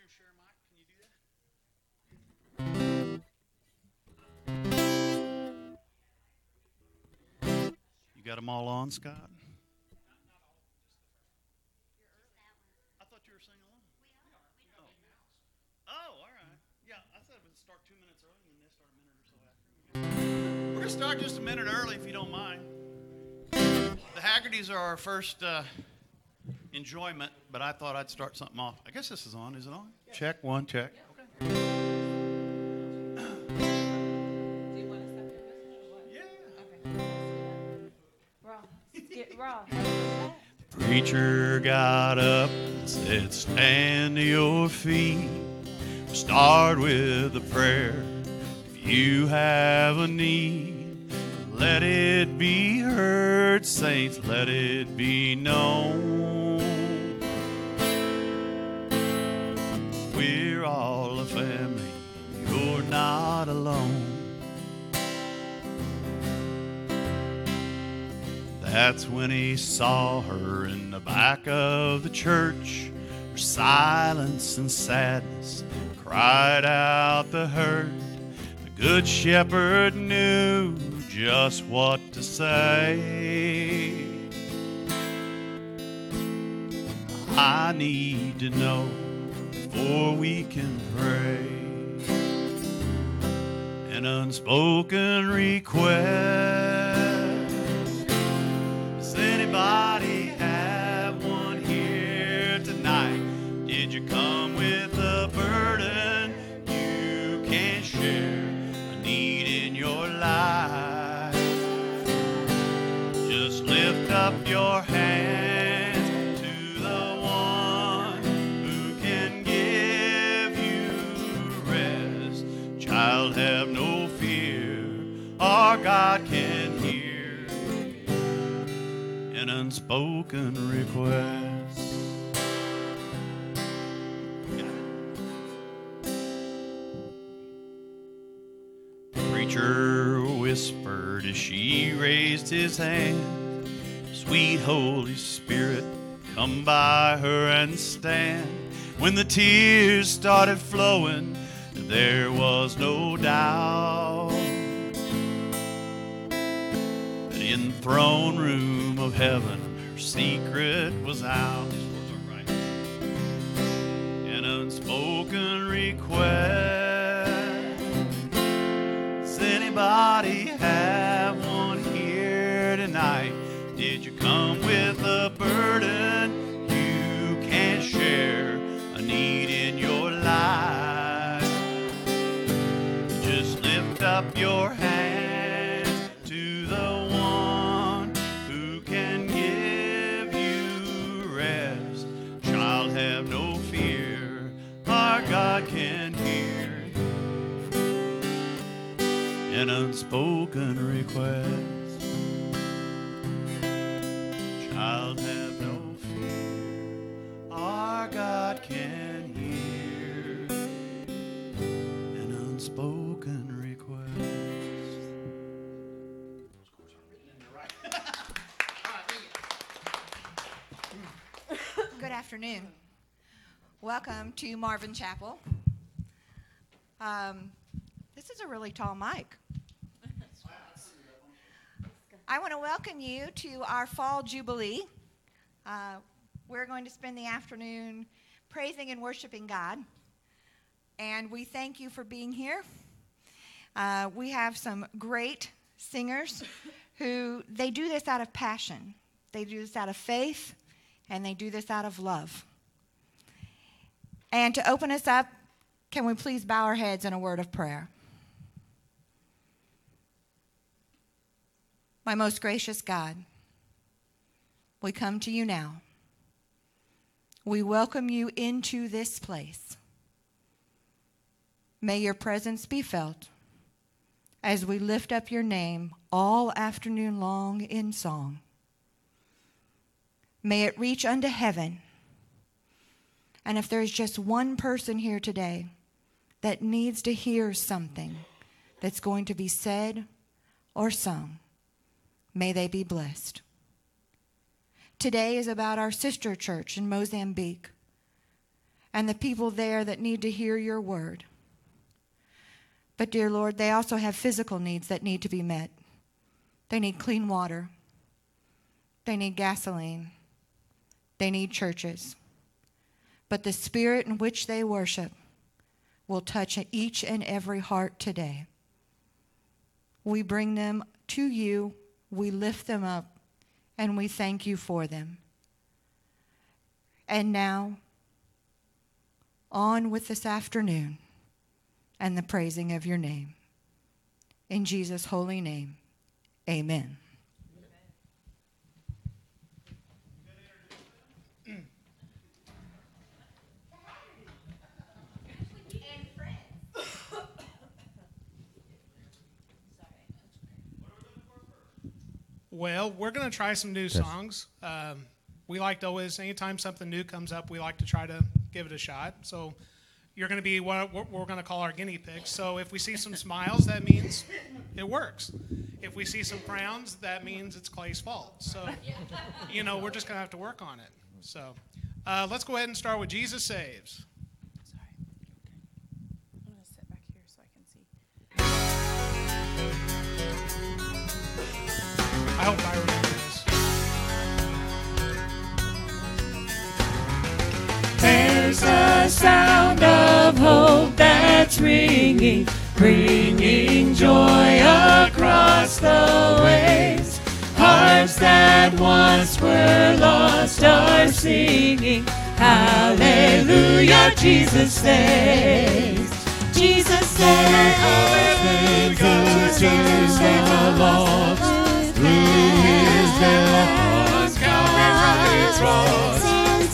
share, Mike? Can you do that? You got them all on, Scott? I thought you were singing along. Oh, all right. Yeah, I said we'd start 2 minutes early and then start a minute or so after. We're going to start just a minute early if you don't mind. The Haggertys are our first enjoyment, but I thought I'd start something off. I guess this is on. Is it on? Yeah. Check, one, check. Okay. Do you want to stop your business or what? Yeah. Okay. Raw. Preacher got up and said, stand to your feet. Start with a prayer. If you have a need, let it be heard, saints, let it be known. We're all a family, you're not alone. That's when he saw her in the back of the church. Her silence and sadness cried out the hurt. The good shepherd knew just what to say. I need to know before we can pray. An unspoken request. Does anybody have one here tonight? Did you come with a burden you can't share? A need in your life? Just lift up your hands to the one who can give you rest. Child, have no fear, our God can hear an unspoken request. The preacher whispered as she raised his hand, sweet Holy Spirit, come by her and stand. When the tears started flowing, there was no doubt that in the throne room of heaven, her secret was out. These words aren't right. An unspoken request. Does anybody have one here tonight? Did you come with a burden you can't share? A need in your life? Just lift up your hands to the one who can give you rest. Child, have no fear, our God can hear an unspoken request. Child, have no fear, our God can hear an unspoken request. Those chords aren't written in there right. Good afternoon. Welcome to Marvin Chapel. This is a really tall mic. I want to welcome you to our fall Jubilee. We're going to spend the afternoon praising and worshiping God. And we thank you for being here. We have some great singers who, they do this out of passion. They do this out of faith, and they do this out of love. And to open us up, can we please bow our heads in a word of prayer? My most gracious God, we come to you now. We welcome you into this place. May your presence be felt as we lift up your name all afternoon long in song. May it reach unto heaven. And if there's just one person here today that needs to hear something that's going to be said or sung, may they be blessed. Today is about our sister church in Mozambique. and the people there that need to hear your word. But, dear Lord, they also have physical needs that need to be met. They need clean water. They need gasoline. They need churches. But the spirit in which they worship will touch each and every heart today. We bring them to you, we lift them up, and we thank you for them. And now, on with this afternoon and the praising of your name. In Jesus' holy name, amen. Well, we're going to try some new songs. We like to always, anytime something new comes up, we like to try to give it a shot. So you're going to be what we're going to call our guinea pigs. So if we see some smiles, that means it works. If we see some frowns, that means it's Clay's fault. So, we're just going to have to work on it. So let's go ahead and start with Jesus Saves. Sorry. I'm going to sit back here so I can see. I hope I remember this. There's a sound of hope that's ringing, bringing joy across the waves. Hearts that once were lost are singing, hallelujah, Jesus saves. Jesus saves. Hallelujah, Jesus saves the lost. Through his death on Calvary's cross,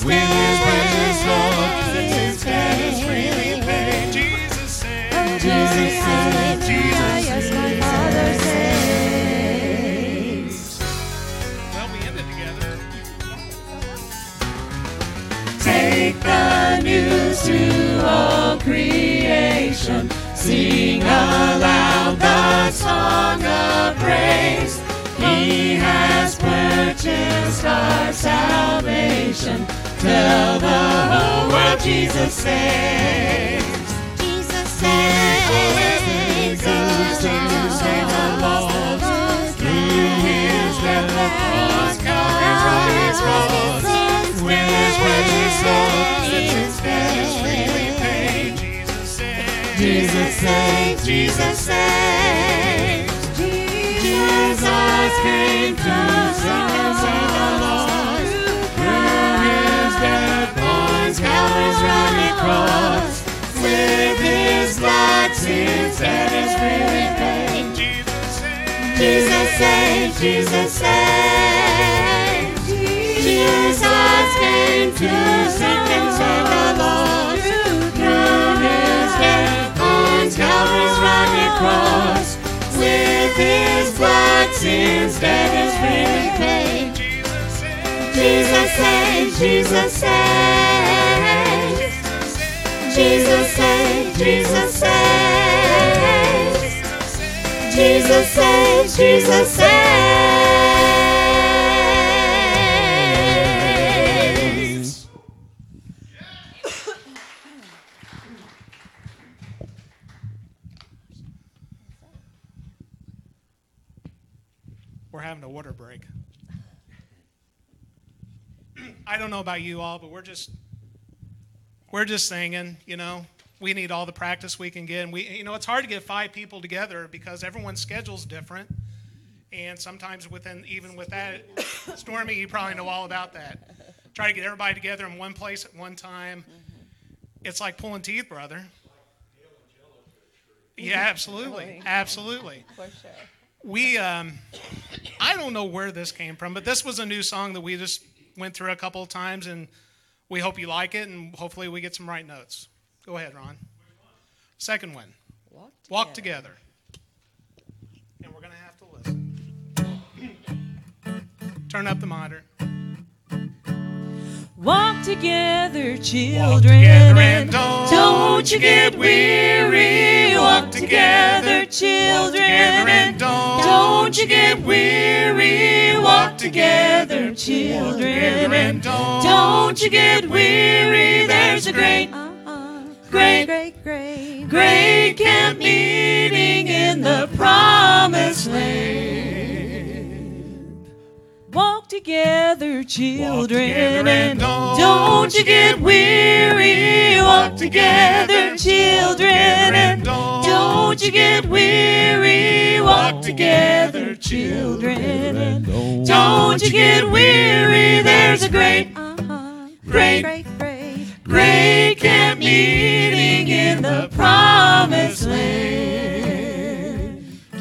with his precious blood, his debt is freely paid. Jesus saves. Jesus saves. Jesus saves. My Father saves. Well, we ended together. Take the news to all creation. Sing aloud the song of praise. He has purchased our salvation. Tell the whole world Jesus saves. Jesus saves. Jesus saves the lost. Through his death on Calvary's cross, with his precious blood, his debt is freely paid. Jesus saves. Jesus saves. Jesus saves. Jesus came to seek and save the lost. Through his death on Calvary's rugged cross, with his blood sin's debt is freely paid. Jesus saves. Jesus saves. Jesus came to seek and save the lost. Through his death on Calvary's rugged cross, with his blood, sin's debt is freely paid. Jesus saves. Jesus saves. Jesus saves. Jesus saves. Jesus saves. Jesus saves. We're having a water break. I don't know about you all, but we're just singing, We need all the practice we can get. And it's hard to get 5 people together because everyone's schedule's different. And sometimes even with that, Stormy, you probably know all about that. Try to get everybody together in one place at one time. It's like pulling teeth, brother. Yeah, absolutely. Absolutely. For sure. I don't know where this came from, but this was a new song that we just went through a couple of times, and we hope you like it, and hopefully we get some right notes. Go ahead, Ron. Second one. Walk together. And we're going to have to listen. Turn up the monitor. Walk together, children, Walk together and don't you get weary. Walk together, children, and don't you get weary. Walk together, children, and don't you get weary. There's a great camp meeting in the promised land. Walk together, children, and don't you get weary. Walk together, children, and don't you get weary. Walk together, children, and don't you get weary. There's a great camp meeting in the promised land.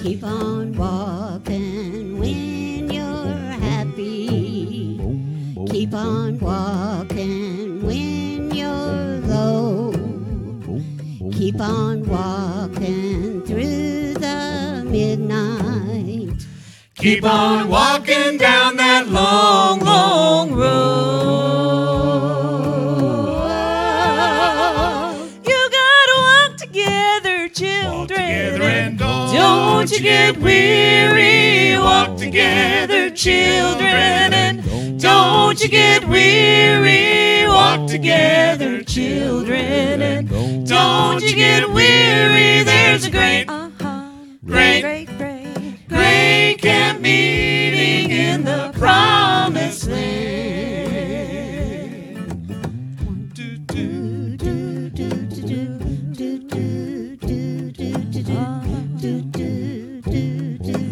Keep on walking when you're happy. Keep on walking when you're low. Keep on walking through the midnight. Keep on walking down that long, long road. You gotta walk together, children, and don't you get weary. Walk together, children, and don't you get weary. Walk together, children, and don't you get weary. There's a great camp meeting in the promised land.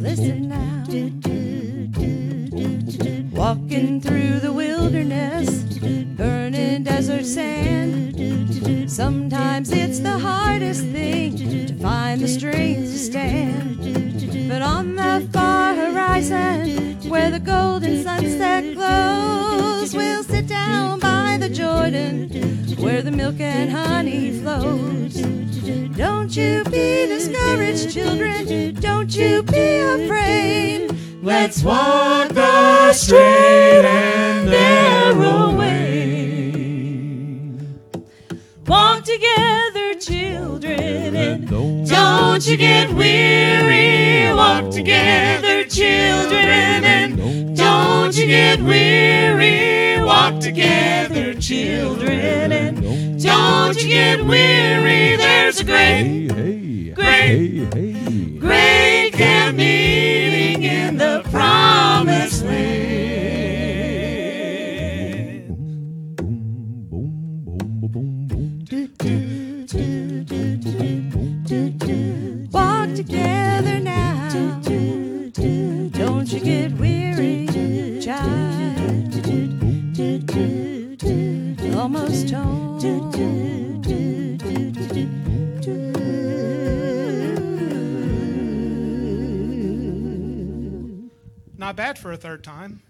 Listen now. Walking through the wilderness, burning desert sand. Sometimes it's the hardest thing to find the strength to stand. But on the far horizon, where the golden sunset glows, we'll sit down by the Jordan, where the milk and honey flows. Don't you be discouraged, children. Don't you be afraid. Let's walk the straight and narrow way. Walk together, children, and don't you get weary. Walk together, children, and don't you get weary. Walk together, children, and don't you get weary. There's a great camp meeting in the promised land. Walk together now. Don't you get weary, child. Almost home. Not bad for a third time.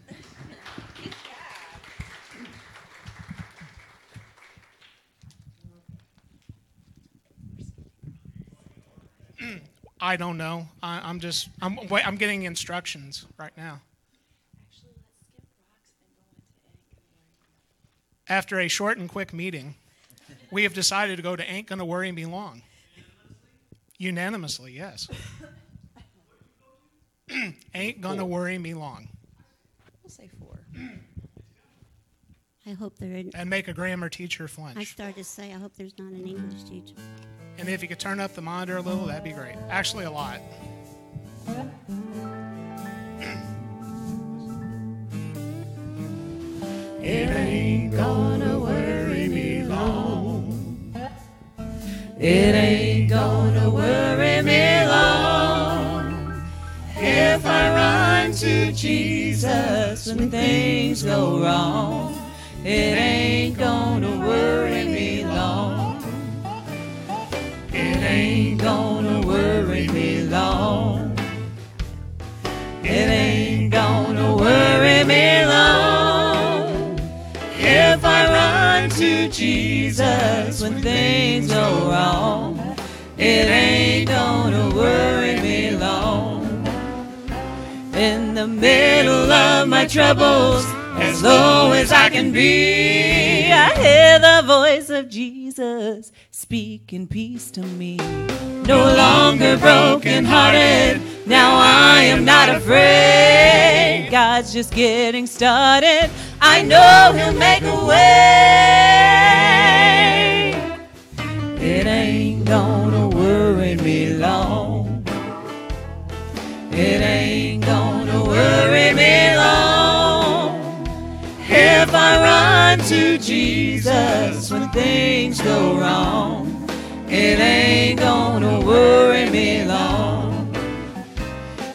I don't know. I'm getting instructions right now. After a short and quick meeting, we have decided to go to Ain't Gonna Worry Me Long. Unanimously, yes. Ain't Gonna Worry Me Long. We'll say 4. I hope there isn't. And make a grammar teacher I flinch. started to say, I hope there's not an English teacher. And if you could turn up the monitor a little, that'd be great. Actually, a lot. It ain't gonna worry me long. It ain't gonna worry me long. If I run to Jesus when things go wrong, it ain't gonna worry me long. It ain't gonna worry me long. It ain't gonna worry me long. If I run to Jesus when things go wrong, it ain't gonna worry me long. In the middle of my troubles, as low as I can be, I hear the voice of Jesus speaking peace to me. No longer brokenhearted, now I am not afraid. God's just getting started, I know He'll make a way. It ain't gonna worry me long. It ain't gonna worry me long. If I run to Jesus when things go wrong, it ain't gonna worry me long.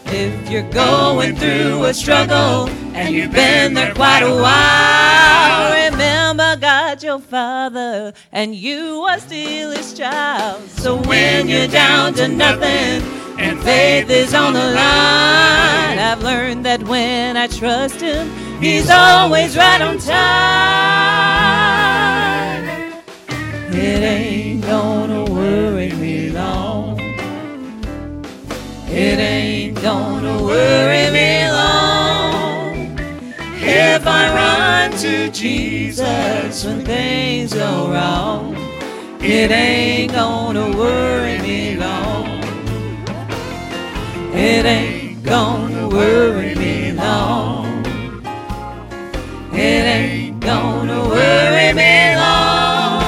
If you're going through a struggle and you've been there quite a while, remember God your Father and you are still His child. So when you're down to nothing and faith is on the line, I've learned that when I trust Him, He's always right on time. It ain't gonna worry me long. It ain't gonna worry me long. If I run to Jesus when things go wrong, it ain't gonna worry me long. It ain't gonna worry me long. It ain't gonna worry me long.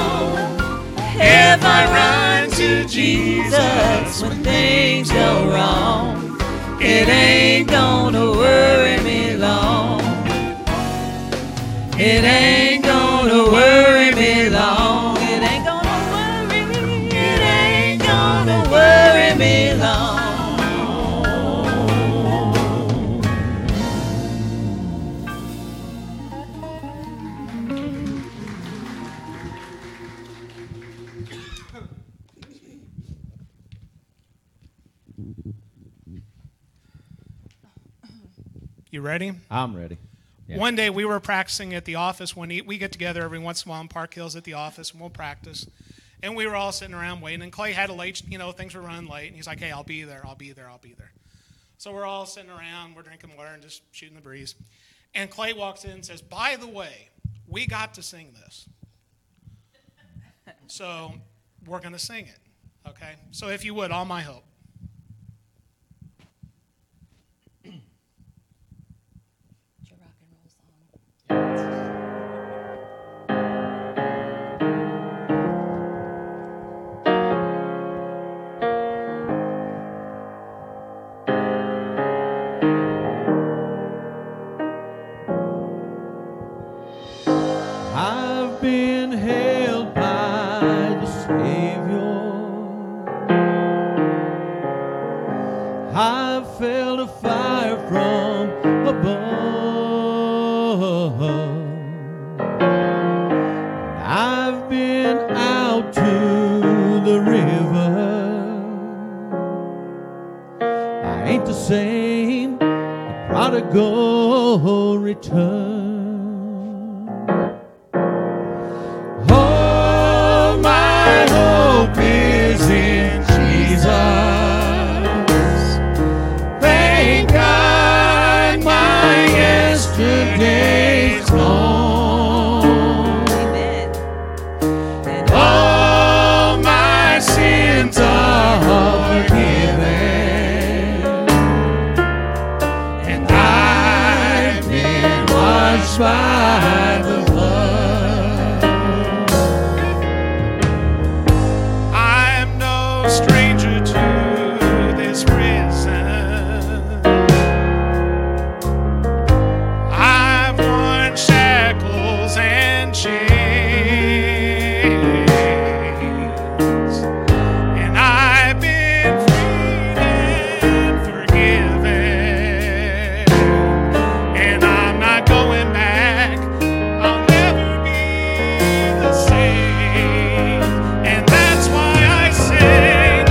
If I run to Jesus when things go wrong, it ain't gonna worry me long. It ain't gonna worry me long. It ain't gonna worry me. It ain't gonna worry me long. You ready? I'm ready. Yeah. One day we were practicing at the office. We get together every once in a while in Park Hills at the office, and we'll practice. And we were all sitting around waiting, and Clay had a late, things were running late, and he's like, hey, I'll be there. So we're all sitting around, we're drinking water and just shooting the breeze. And Clay walks in and says, by the way, we got to sing this. So we're going to sing it, okay? So if you would, All My Hope. I've been held by the Savior. I've felt a fire from above. I've been out to the river. I ain't the same, a prodigal return. By the blood, I'm no stranger to this prison. I've worn shackles and chains, and I've been freed and forgiven, and I'm not going back. Sing, and that's why I sing.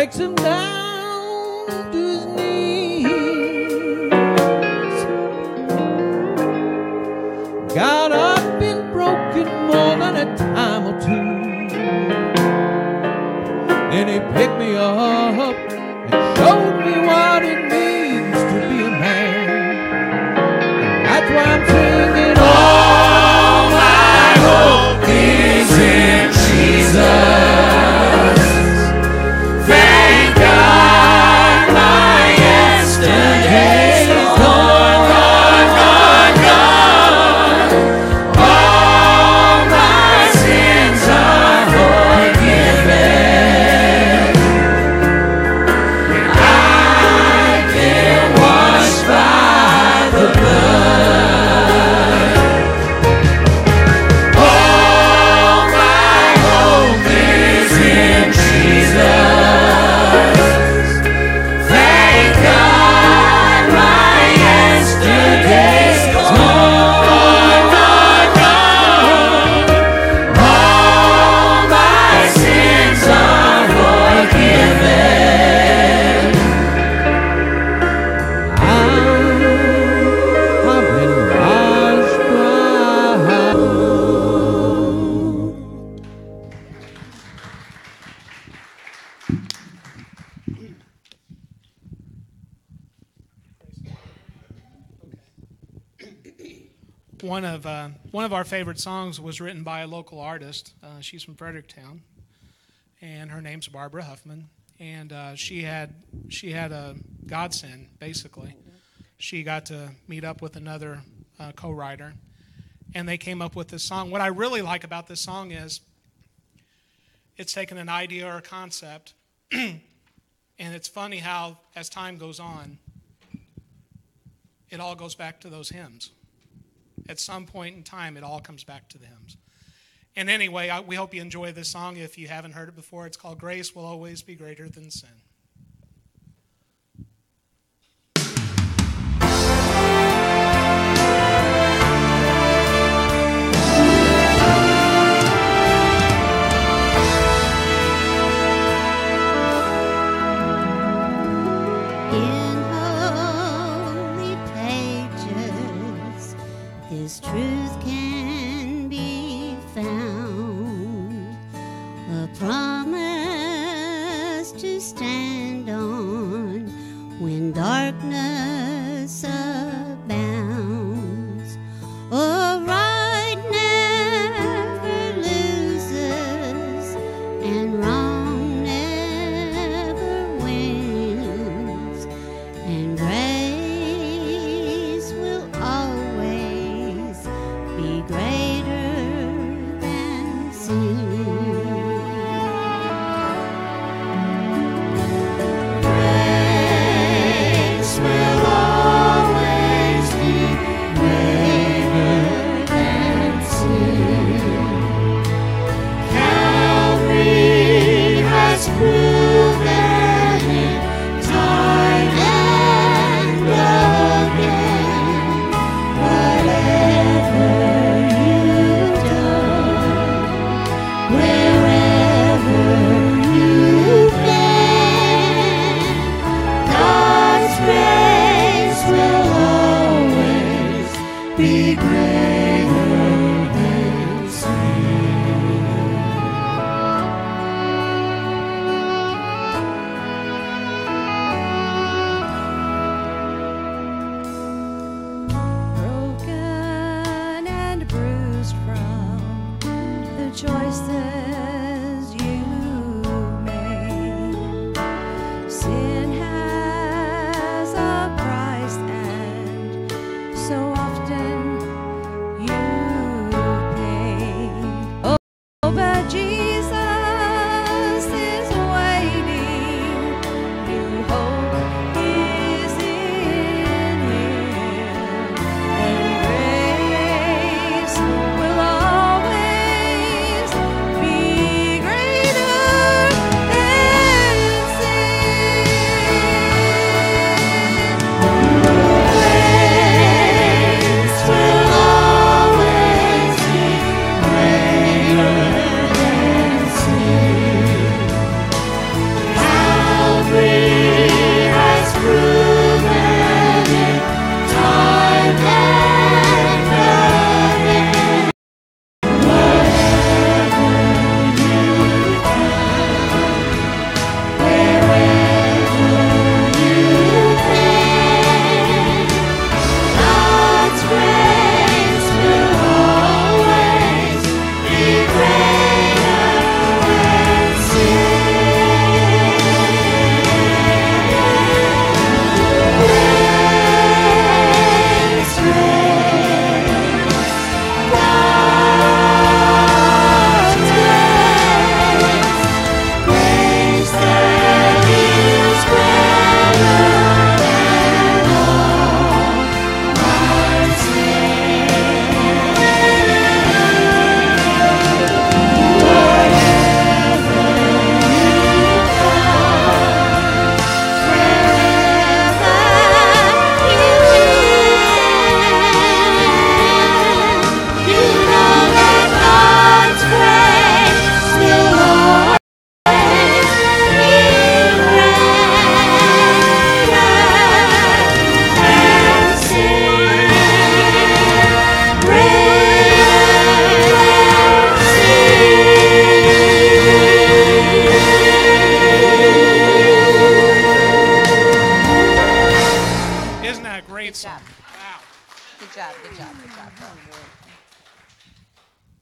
drags him down to his knees. Got up and broken more than a time or two. Then he picked me up and showed me what it means to be a man. And that's why I'm singing, all my hope is in Jesus. Thank God my yesterday's gone, gone, gone, gone. All my sins are forgiven. I've been washed by the blood. All my hope is in Jesus. Thank God my yesterday's gone, gone, gone. All my sins are forgiven. I've been washed by. One of our favorite songs was written by a local artist. She's from Fredericktown, and her name's Barbara Huffman. And she had a godsend, basically. She got to meet up with another co-writer, and they came up with this song. What I really like about this song is it's taken an idea or a concept, and it's funny how, as time goes on, it all goes back to those hymns. At some point in time, it all comes back to the hymns. And anyway, we hope you enjoy this song. If you haven't heard it before, it's called Grace Will Always Be Greater Than Sin. In holy pages, this truth can be found, a promise to stand on when darkness abounds. Oh, right never loses and wrong never wins, and grace will always be greater than sin. Grace will always great Good song. job. Wow. Good job. Good job. Good job.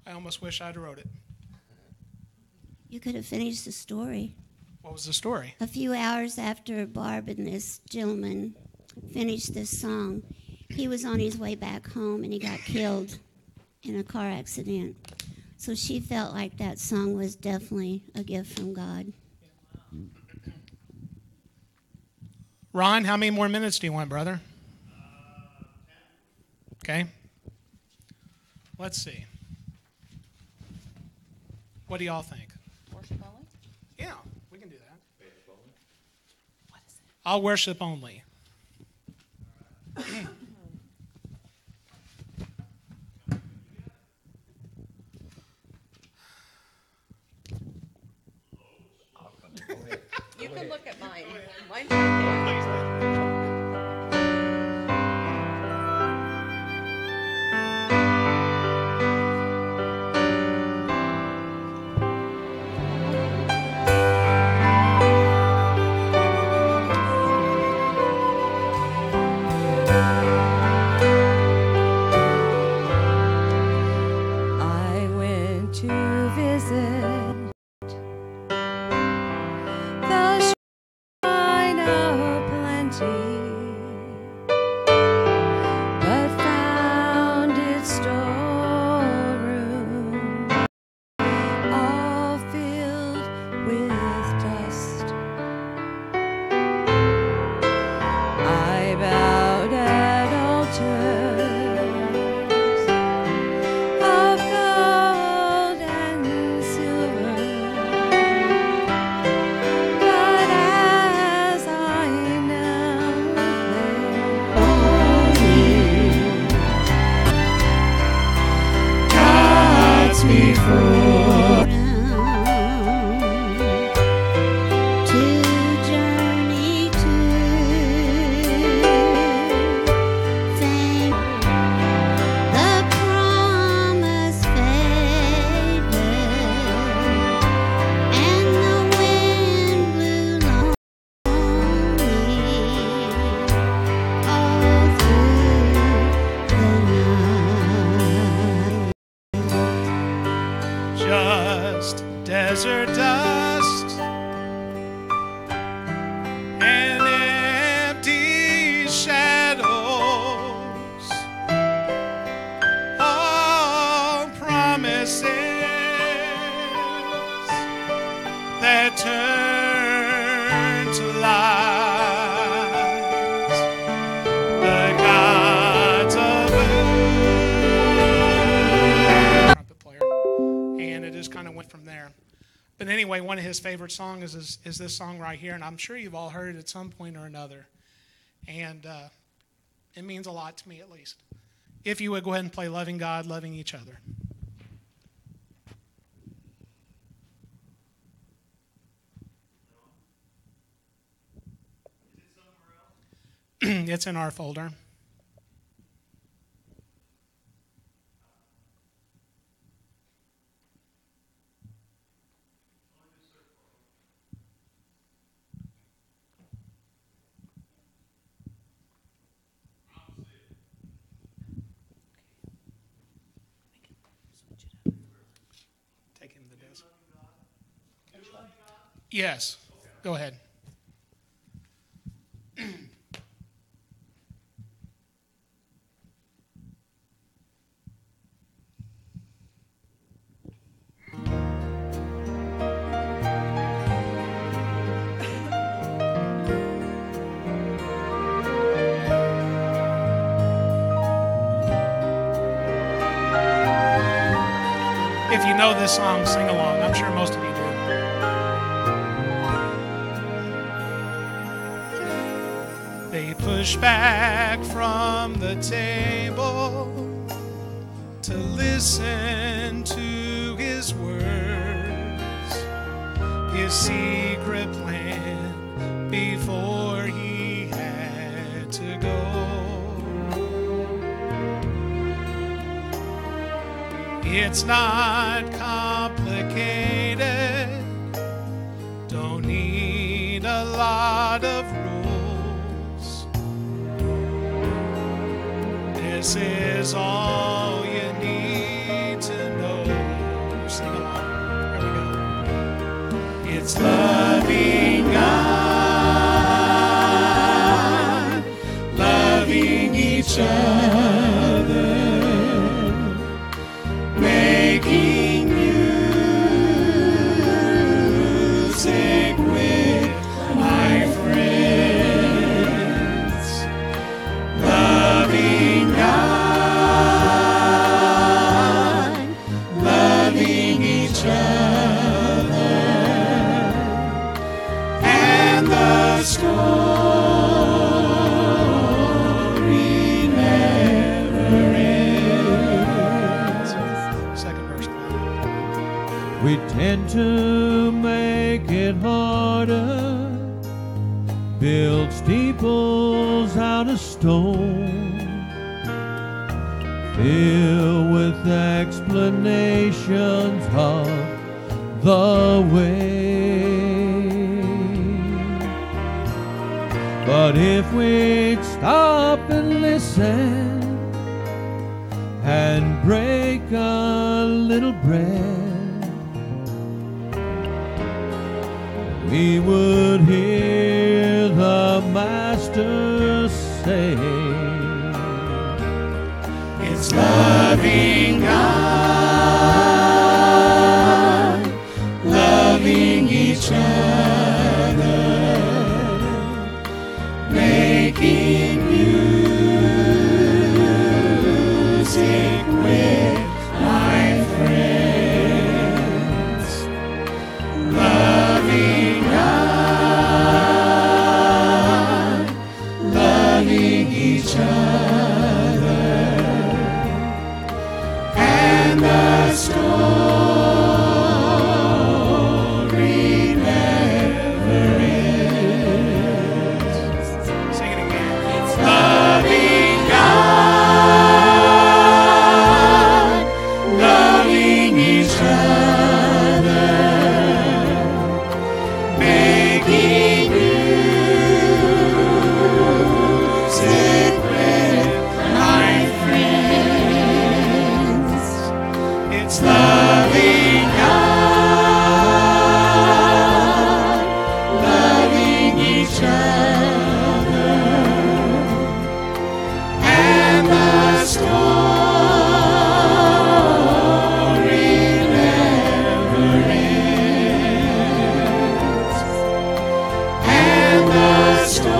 I almost wish I'd wrote it. You could have finished the story. What was the story? A few hours after Barb and this gentleman finished this song, he was on his way back home and he got killed in a car accident. So she felt like that song was definitely a gift from God. Ron, how many more minutes do you want, brother? Okay. Let's see. What do y'all think? Worship only? Yeah, we can do that. I'll worship only. You can look at mine. Mine's right there. I went to visit the shrine of plenty, but found its storeroom all filled with dust. I bowed at altars of gold and silver, but as I knelt there, God's before. To journey to thank the promise faded and the wind blew lonely all through the night. Just desert dust and empty shadows, all promises that turn to lies. The gods of trumpet player, and it just kind of went from there. But anyway, one of his favorite songs is this song right here, and I'm sure you've all heard it at some point or another. And it means a lot to me, at least. If you would go ahead and play Loving God, Loving Each Other. It's in our folder. Take him to the desk. Yes. Go ahead. If you know this song, sing along. I'm sure most of you do. They push back from the table to listen to his words, his secret plan before he had to go. It's not complicated, don't need a lot of rules. This is all you need to know. Sing along. Here we go. It's loving God, loving each other, making music with my friends, loving God, loving each other, and the story never ends. Second verse. We tend to make it harder, build steeples out of stone, fill with explanations of the way. But if we'd stop and listen and break a little bread, we would hear the Master say, It's loving God, loving each other, making music with my friends, loving God, loving each other, and the story never ends. Sing it again. It's loving God, loving each other, making music with my friends. It's loving God, loving each other, and the story never ends. And the story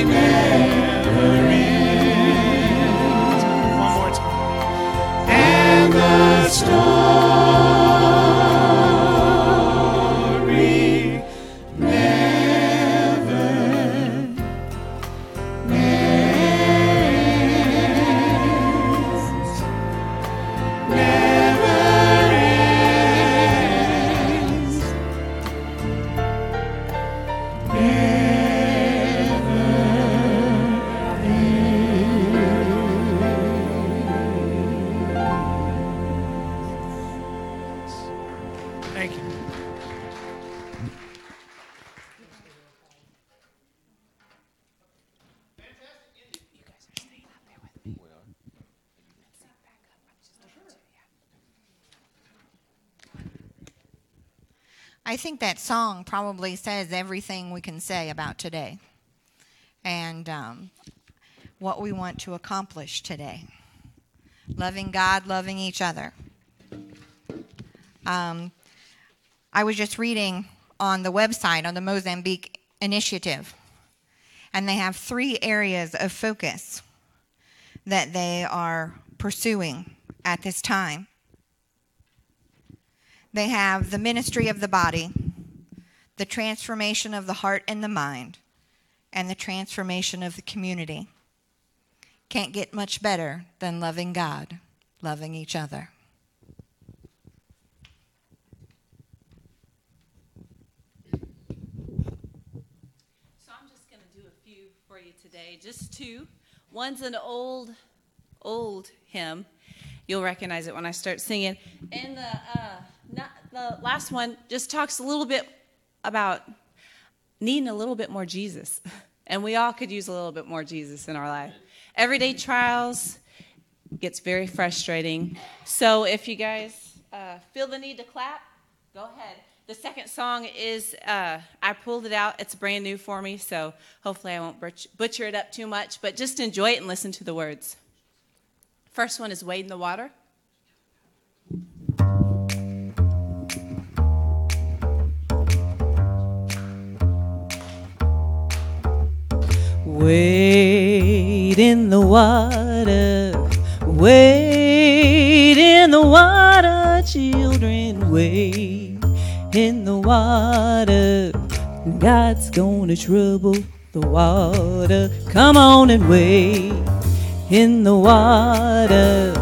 never ends. One more time. And the story never ends. Never ends. Thank you. I think that song probably says everything we can say about today and what we want to accomplish today. Loving God, loving each other. I was just reading on the website on the Mozambique Initiative, and they have 3 areas of focus that they are pursuing at this time. They have the ministry of the body, the transformation of the heart and the mind, and the transformation of the community. Can't get much better than loving God, loving each other. So I'm just going to do a few for you today, just 2. One's an old hymn. You'll recognize it when I start singing. And the last one just talks a little bit about needing a little bit more Jesus. And we all could use a little bit more Jesus in our life. Everyday trials gets very frustrating. So if you guys feel the need to clap, go ahead. The second song is, I pulled it out. It's brand new for me, so hopefully I won't butcher it up too much. But just enjoy it and listen to the words. First one is Wade in the Water. Wade in the water, wade in the water, children, wade in the water. God's gonna trouble the water. Come on and wade in the water,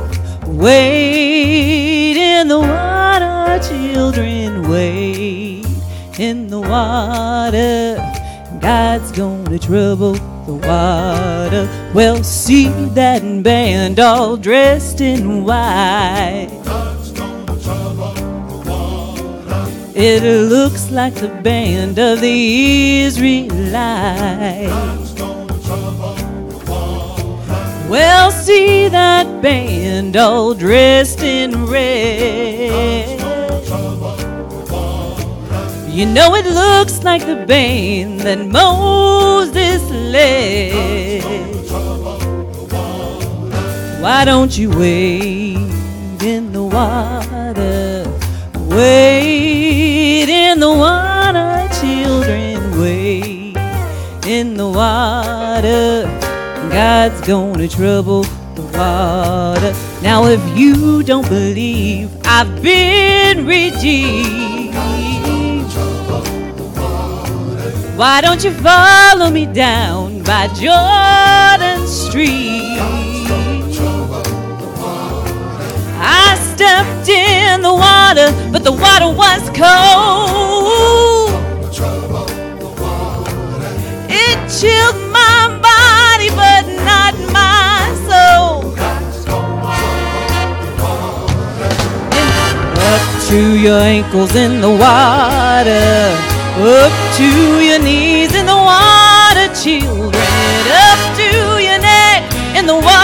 wade in the water, children, wade in the water. God's gonna trouble the water. Well, see that band all dressed in white. God's gonna trouble the water. It looks like the band of the Israelites. God's gonna trouble the water. Well, see that band all dressed in red. You know it looks like the band that Moses led. Why don't you wade in the water? Wade in the water, children, wade in the water. God's gonna trouble the water. Now if you don't believe I've been redeemed, why don't you follow me down by Jordan Street? I stepped in the water, but the water was cold. It chilled my body, but not my soul. Up to your ankles in the water, up to your knees in the water, children, up to your neck in the water.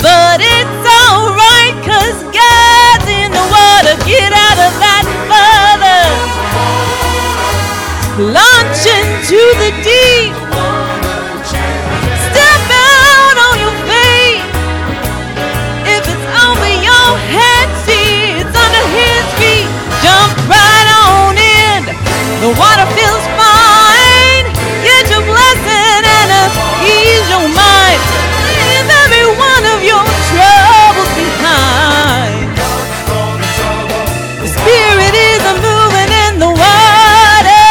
But it's alright, 'cause God's in the water. Get out of that further, launch into the deep, step out on your feet. If it's over your head, see it's under His feet. Jump right on in. The water feels fine. Get your blessing and ease your mind. Leave every one of your troubles behind. The Spirit is moving in the water.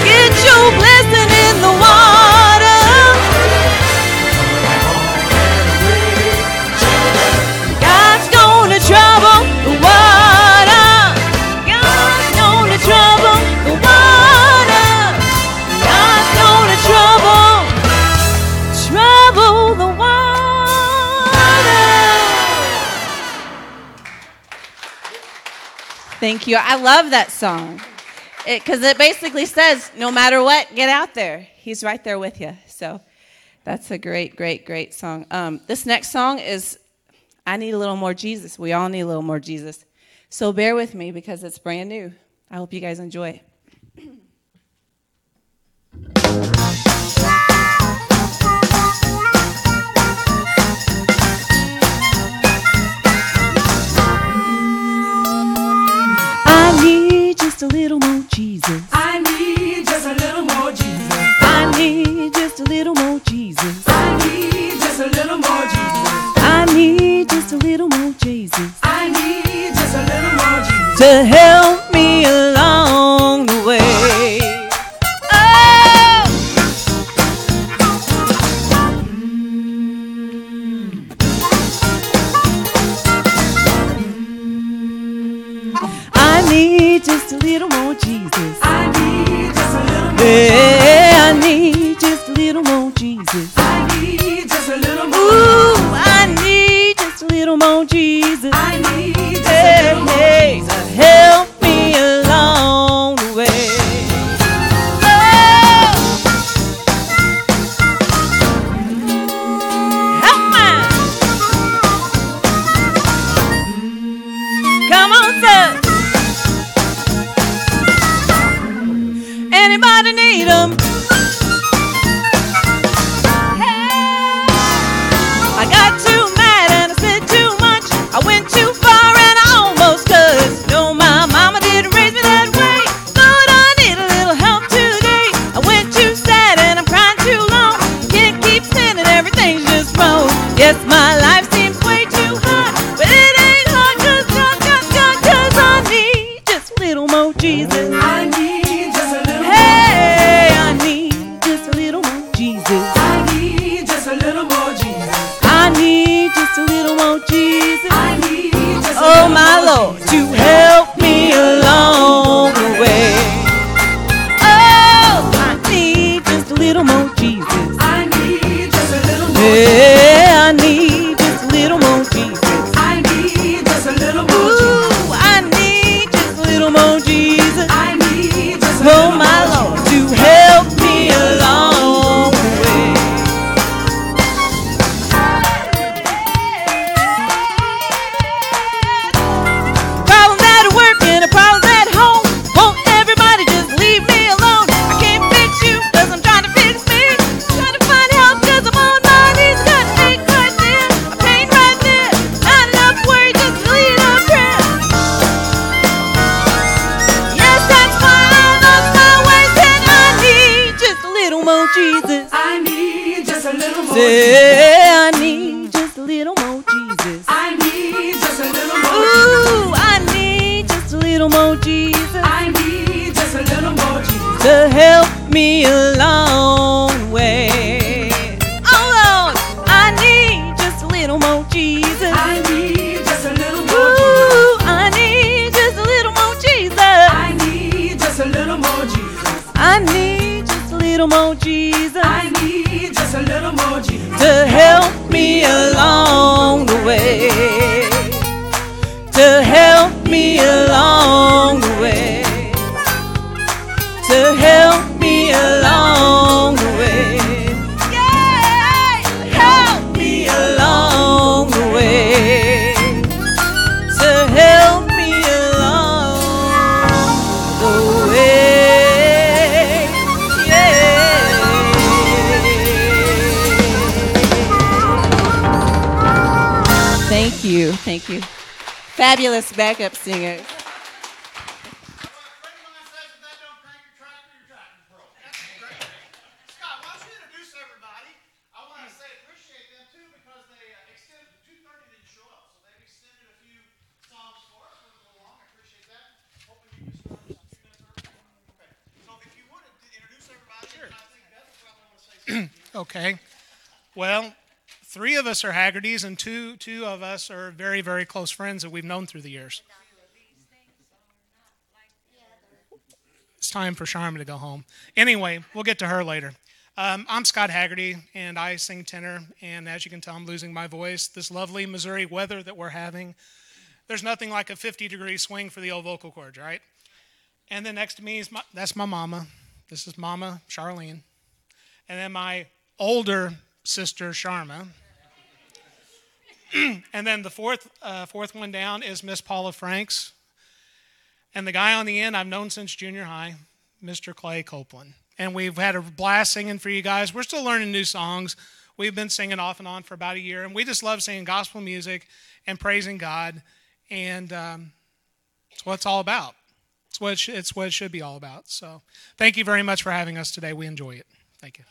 Get your blessing in the water. God's gonna trouble the water. God's gonna trouble the water. God's gonna trouble the water. Thank you. I love that song because it basically says, no matter what, get out there. He's right there with you. So that's a great, great, great song. This next song is I Need a Little More Jesus. We all need a little more Jesus. So bear with me because it's brand new. I hope you guys enjoy it. I need just a little more Jesus. I need just a little more Jesus. I need just a little more Jesus. I need just a little more Jesus. I need just a little more Jesus I need just a little more Jesus. to help me along the way. Oh! I need just a little more Jesus. I need just a little more. Yeah, I need just a little more Jesus. I need just a little more. Ooh, I need just a little more Jesus. I need just a Hey, little more. hey, to help me along the way. Anybody need them? I got too mad and I said too much. I went too far and I almost cussed. No, my mama didn't raise me that way. Lord, I need a little help today. I went too sad and I'm crying too long. Can't keep sinning, everything's just wrong. Yes, my life seems way too hard, but it ain't hard cause I need just a little more Jesus. I need just a little Hey, I need just a little more Jesus. I need just a little more Jesus. I need just a little more Jesus. I need just a Oh, little my more Lord, to help me along the way. Oh, I need just a little more Jesus. I need just a little more Yeah, I need just a little more Jesus. I need just a little more Jesus. Ooh, I need just a little more Jesus. I need just a Oh, little my more Lord, to help me along the way. Problems at work and the problems at home. Won't everybody just leave me alone? I can't fix you cause I'm trying to fix me. Trying to find help cause I'm on my knees. Got ache right there, a pain right there. Not enough worry just to lead a prayer. Yes, that's why I lost my ways and I need just a little more Jesus. I need just a little more Say I need just a little more Jesus. I need just a little more Ooh, I need just a little more Jesus I need just a little more Jesus. to help me along the way. Oh Lord, I need just a little more Jesus. I need just a little more Jesus. Ooh, I need just a little more Jesus. I need just a little more Jesus. I need just a little more Jesus I need just a little more Jesus. to help me along the way. To help me along the way. To help me along the way. Yeah, help me along the way. To help me along the way. Yeah. Thank you. Thank you. Fabulous backup singers. Scott, why don't you introduce everybody? I want to say appreciate them too because they extended the 2:30 didn't show up, so they've extended a few songs for us. We're a little long. I appreciate that. Hoping you can start us a few minutes early. Okay. So if you would introduce everybody, sure. I think Beth will probably want to say something. Okay. Well, three of us are Haggertys, and two of us are very, very close friends that we've known through the years. It's time for Sharma to go home. Anyway, we'll get to her later. I'm Scott Haggerty, and I sing tenor. And as you can tell, I'm losing my voice. This lovely Missouri weather that we're having, there's nothing like a 50-degree swing for the old vocal cords, right? And then next to me is that's my mama. This is Mama Charlene. And then my older sister, Sharma. And then the fourth one down is Miss Paula Franks. And the guy on the end I've known since junior high, Mr. Clay Copeland. And we've had a blast singing for you guys. We're still learning new songs. We've been singing off and on for about a year. And we just love singing gospel music and praising God. And it's what it's all about. It's what it should be all about. So thank you very much for having us today. We enjoy it. Thank you.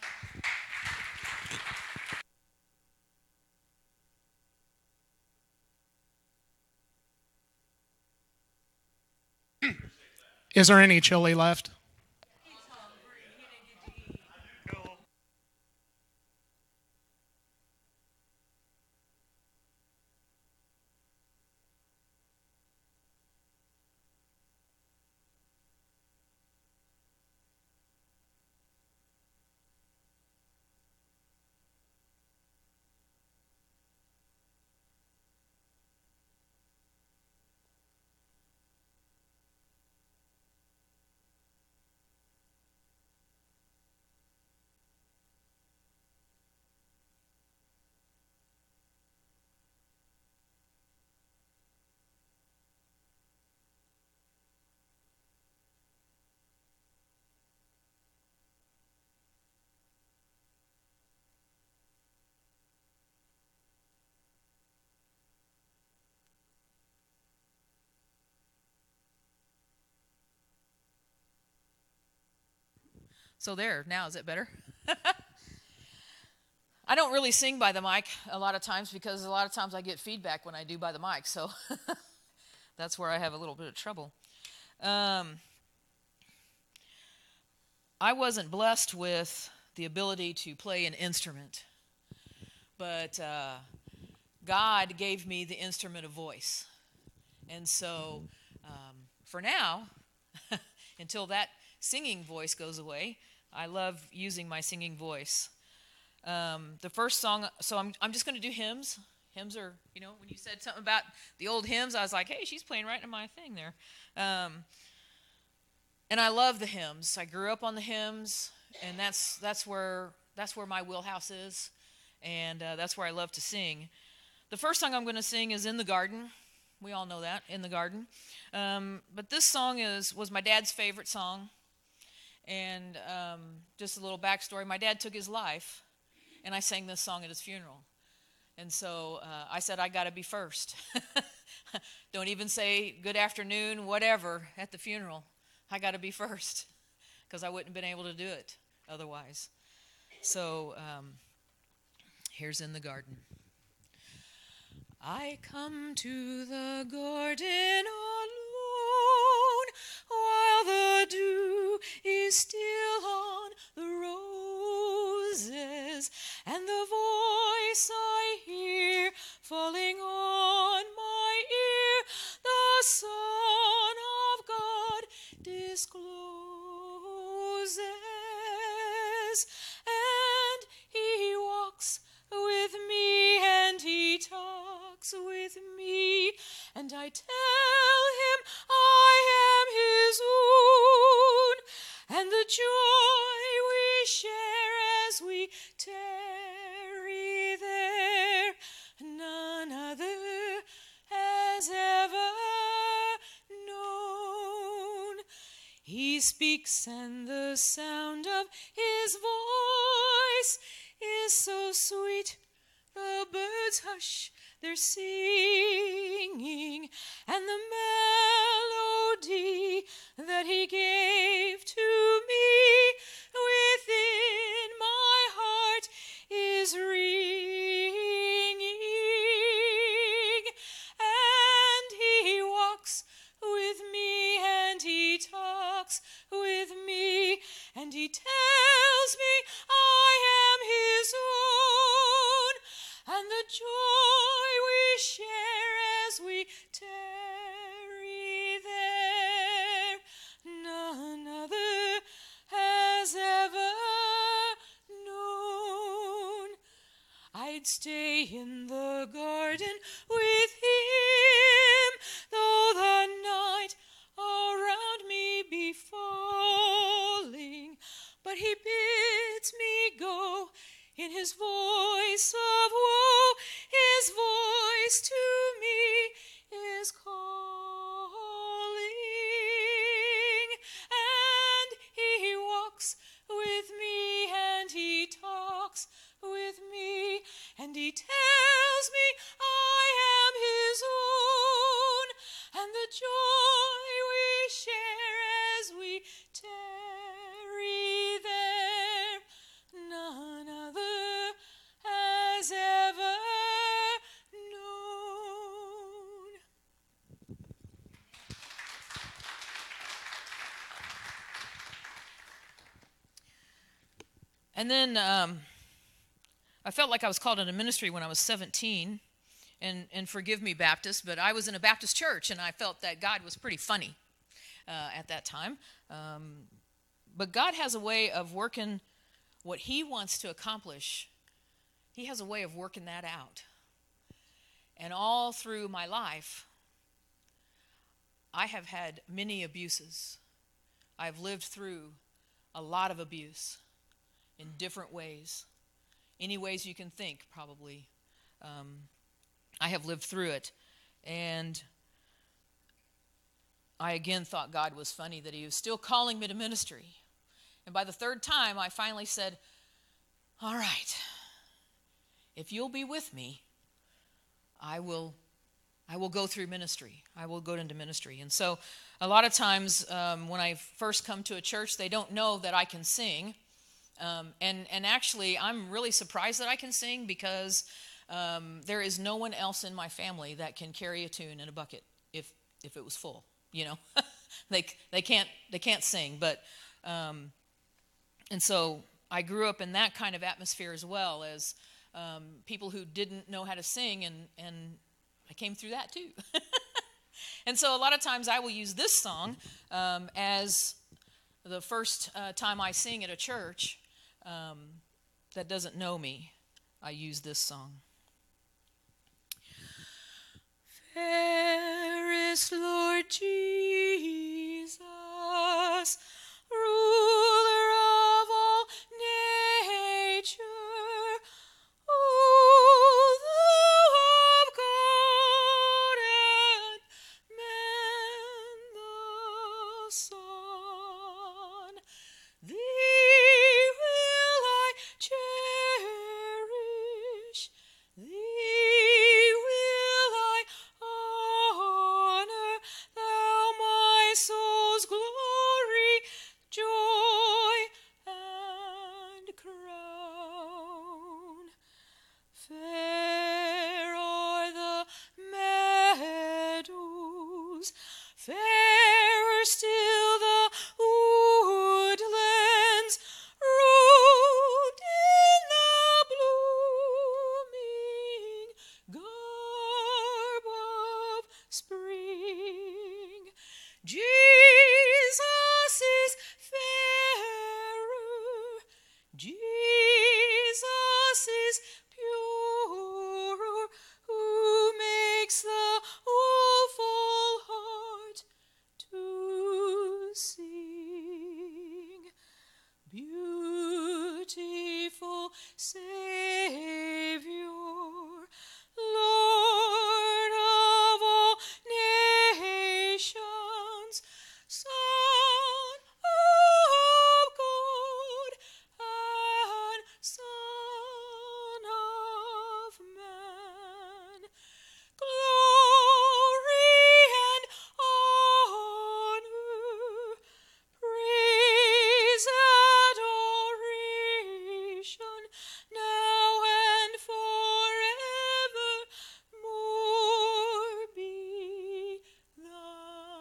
Is there any chili left? So there, now is it better? I don't really sing by the mic a lot of times because a lot of times I get feedback when I do by the mic, so that's where I have a little bit of trouble. I wasn't blessed with the ability to play an instrument, but God gave me the instrument of voice. And so for now, until that singing voice goes away, I love using my singing voice. The first song, so I'm just going to do hymns. Hymns are, when you said something about the old hymns, I was like, hey, she's playing right in my thing there. And I love the hymns. I grew up on the hymns, and that's where my wheelhouse is, and that's where I love to sing. The first song I'm going to sing is "In the Garden." We all know that, "In the Garden." But this song was my dad's favorite song, and just a little backstory: my dad took his life. And I sang this song at his funeral. And so I said, I got to be first. Don't even say good afternoon, whatever, at the funeral. I got to be first because I wouldn't have been able to do it otherwise. So here's "In the Garden." I come to the garden alone while the dew is still on the roses, and the voice I hear falling on my ear, the Son of God discloses, and he walks with me and he talks with me, and I tell him I am his own, and the joy we share as we tarry there, none other has ever known. He speaks, and the sound of his voice is so sweet, the birds hush their singing, and the melody that he gave to me within my heart is ringing, and he walks with me and he talks with me, and he tells me I am his own, and the joy we share as we tarry there, none other has ever known. I'd stay in the garden with him, though the night around me be falling, but he bids me go in his voice of woe. His voice to me is calling, and he walks with me and he talks with me, and he tells me I am his own, and the joy we share as we tarry there, none other has ever known. And then I felt like I was called into ministry when I was 17, and forgive me, Baptist, but I was in a Baptist church, and I felt that God was pretty funny at that time. But God has a way of working what he wants to accomplish. He has a way of working that out. And all through my life, I have had many abuses. I've lived through a lot of abuse in different ways. Any ways you can think, probably. I have lived through it. And I again thought God was funny, that he was still calling me to ministry. And by the third time, I finally said, all right, if you'll be with me, I will I will go through ministry. I will go into ministry. And so a lot of times when I first come to a church, they don't know that I can sing. And actually, I'm really surprised that I can sing because there is no one else in my family that can carry a tune in a bucket if it was full. You know, they can't sing. But and so I grew up in that kind of atmosphere as well as people who didn't know how to sing, and I came through that too. And so a lot of times I will use this song as the first time I sing at a church that doesn't know me. I use this song. Fairest Lord Jesus, ruler of all nature, O thou of God and man the Son, thee will I cherish, thee will I honor, thou my soul's glory, joy, and crown. Fair are the meadows, fairer still the woodlands, robed in the blooming garb of spring. Jesus is fairer, Jesus is purer, who makes the woeful heart to sing. Beautiful Savior, Lord of all nations, Son of God and Son of Man, glory and honor, praise, adoration, now and forevermore be thine.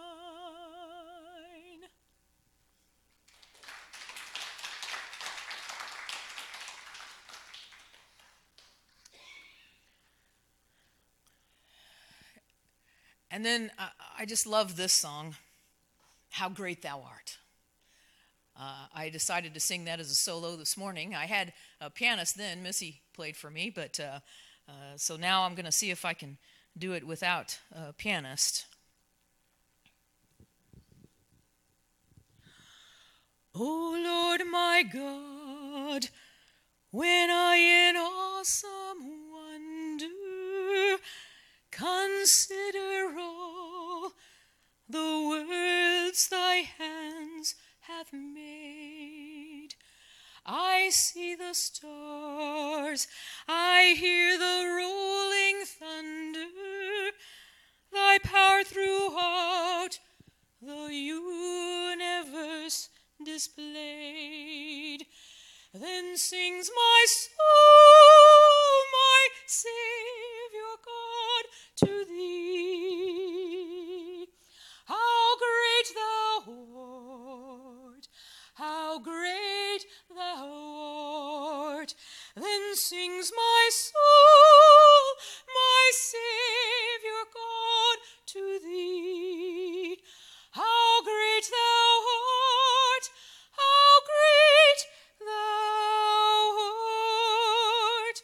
And then I just love this song, How Great Thou Art. I decided to sing that as a solo this morning. I had a pianist then, Missy played for me, but so now I'm going to see if I can do it without a pianist. O Lord my God, when I in awesome wonder consider all the worlds thy hands hath made, I see the stars, I hear the rolling thunder, thy power throughout the universe displayed. Then sings my soul, my Savior God, to thee. How great thou art, how great thou art. Then sings my soul, my Savior God, to thee. How great thou art, how great thou art.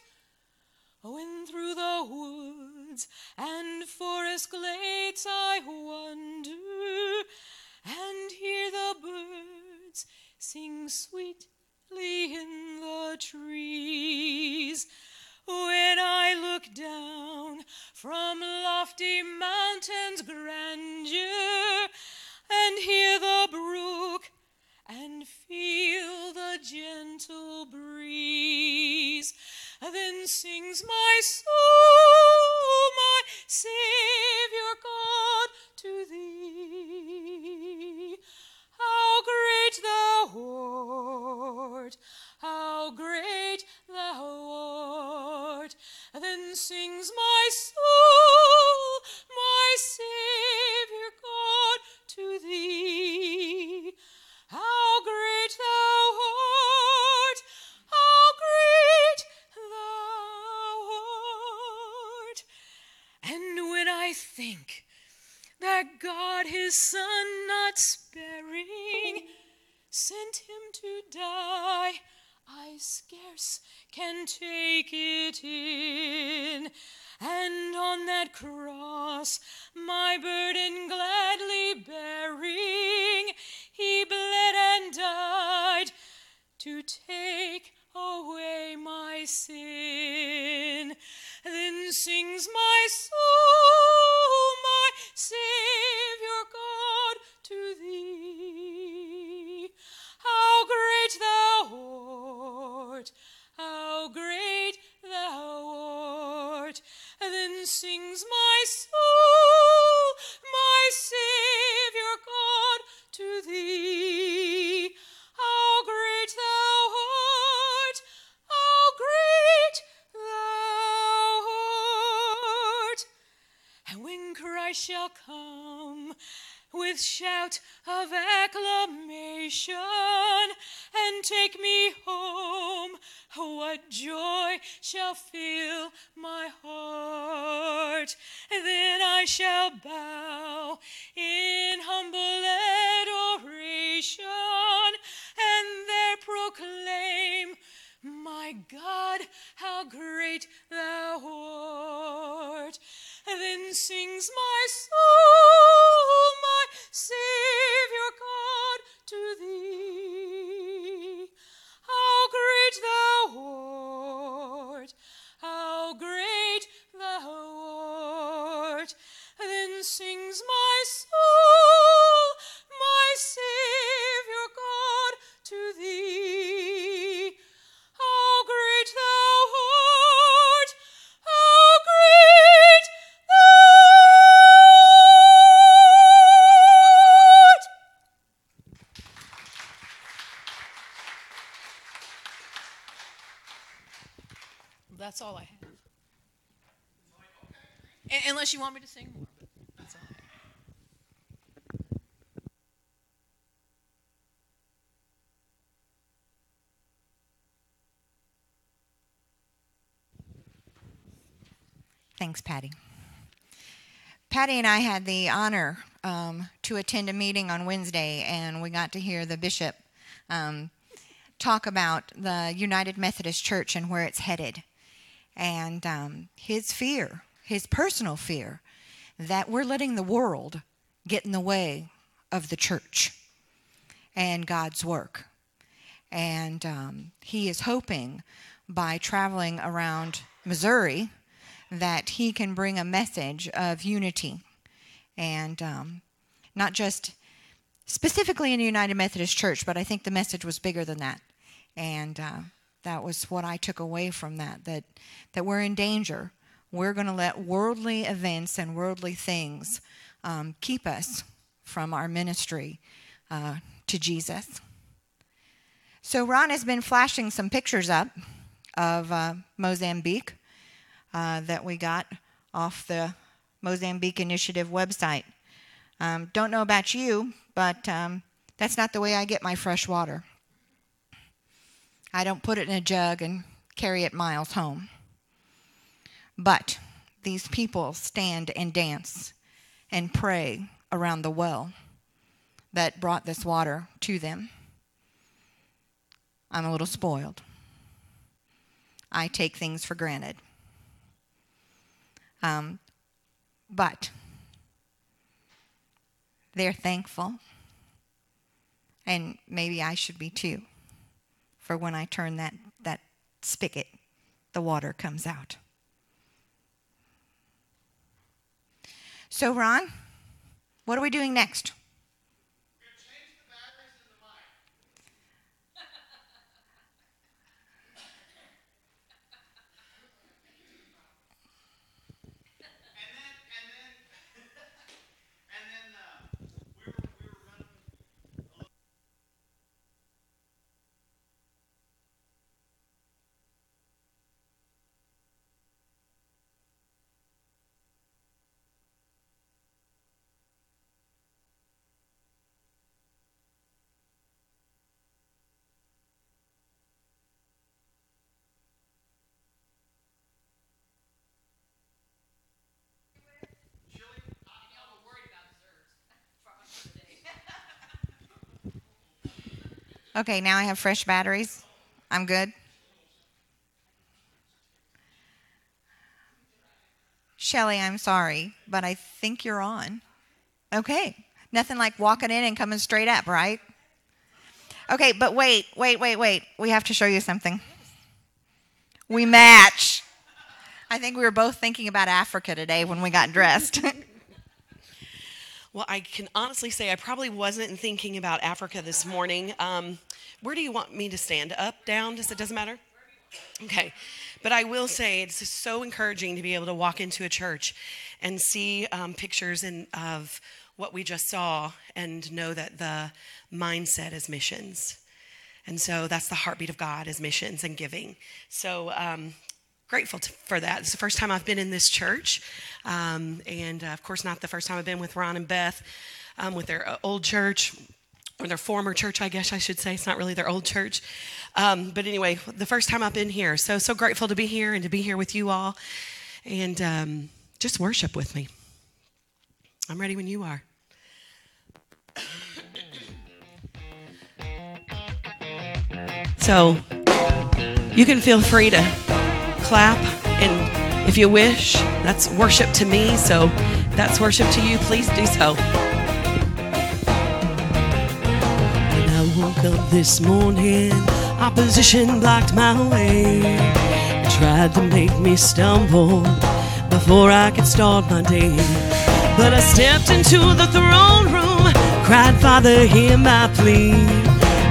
When through the woods and forest glades I wander, and hear the birds sing sweetly in the trees, when I look down from lofty mountains' grandeur, and hear the brook and feel the gentle breeze, then sings my soul, my Savior Lord, how great thou art. Then sings my soul, my Savior God, to thee. How great thou art, how great thou art. And when I think that God his Son not sparing sent him to die, I scarce can take it in. And on that cross, my burden gladly bearing, he bled and died to take away my sin. Then sings my soul, my Savior God, to thee. How great thou art, how great thou art. Then sings my soul, my Savior God, to thee. How great thou art, how great thou art. And when Christ shall come with shout of acclamation and take me home, what joy shall fill my heart. Then I shall bow in humble adoration and there proclaim, my God, how great thou art. Then sings my soul, my Savior God, to thee. How great thou art, how great thou art. Then sings my soul, my Savior God, to thee. How great thou art, how great thou art. That's all I have. Unless you want me to sing more, but that's all I have. Thanks, Patty. Patty and I had the honor to attend a meeting on Wednesday, and we got to hear the bishop talk about the United Methodist Church and where it's headed. And his fear, his personal fear, that we're letting the world get in the way of the church and God's work. And he is hoping by traveling around Missouri that he can bring a message of unity, and not just specifically in the United Methodist Church, but I think the message was bigger than that. And that was what I took away from that we're in danger. We're going to let worldly events and worldly things keep us from our ministry to Jesus. So Ron has been flashing some pictures up of Mozambique that we got off the Mozambique Initiative website. Don't know about you, but that's not the way I get my fresh water. I don't put it in a jug and carry it miles home. But these people stand and dance and pray around the well that brought this water to them. I'm a little spoiled. I take things for granted. But they're thankful, and maybe I should be too, for when I turn that spigot, the water comes out. So, Ron, what are we doing next? We're going to change the batteries in the mic. We were running a little. Okay, now I have fresh batteries. I'm good. Shelly, I'm sorry, but I think you're on. Okay. Nothing like walking in and coming straight up, right? Okay, but wait. We have to show you something. We match. I think we were both thinking about Africa today when we got dressed. Well, I can honestly say I probably wasn't thinking about Africa this morning. Where do you want me to stand? Up, down? It doesn't matter? Okay. But I will say it's so encouraging to be able to walk into a church and see pictures of what we just saw and know that the mindset is missions. And so that's the heartbeat of God, is missions and giving. So grateful for that. It's the first time I've been in this church. And of course, not the first time I've been with Ron and Beth with their old church, or their former church, I guess I should say. It's not really their old church. But anyway, the first time I've been here. So grateful to be here and to be here with you all. And just worship with me. I'm ready when you are. So you can feel free to clap, and if you wish, that's worship to me. So if that's worship to you, please do so. When I woke up this morning, opposition blocked my way, tried to make me stumble before I could start my day. But I stepped into the throne room, cried, Father, hear my plea.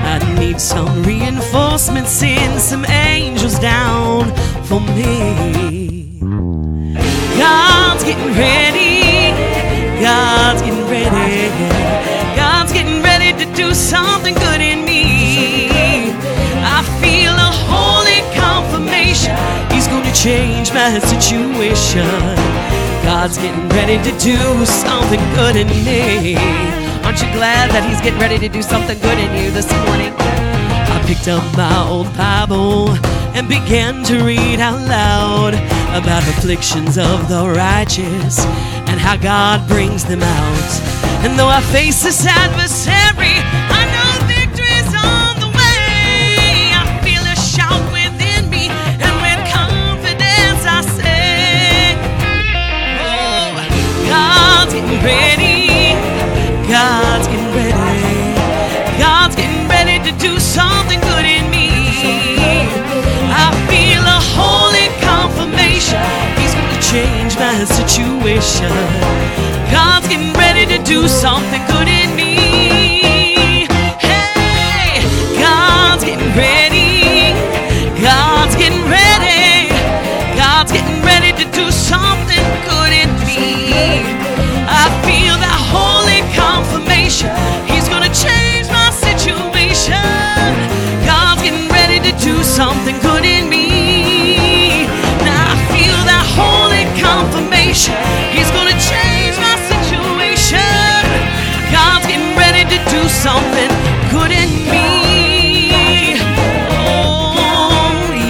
I need some reinforcements, send some angels down for me. God's getting ready, God's getting ready, God's getting ready to do something good in me. I feel a holy confirmation, He's going to change my situation. God's getting ready to do something good in me. Aren't you glad that He's getting ready to do something good in you this morning? I picked up my old Bible and began to read out loud about afflictions of the righteous and how God brings them out. And though I face this adversary, I know victory's on the way. I feel a shout within me, and with confidence I say, oh, God's getting ready, God's getting ready, God's getting ready to do something good in me. I feel a holy confirmation, He's going to change my situation. God's getting ready to do something good in me. Hey, God's getting ready, God's getting ready, God's getting ready to do something good in me. I feel that holy confirmation, He's going to change my situation. God's getting ready to do something good in me. Now I feel that holy confirmation, He's going to change my situation. God's getting ready to do something good in me. Oh,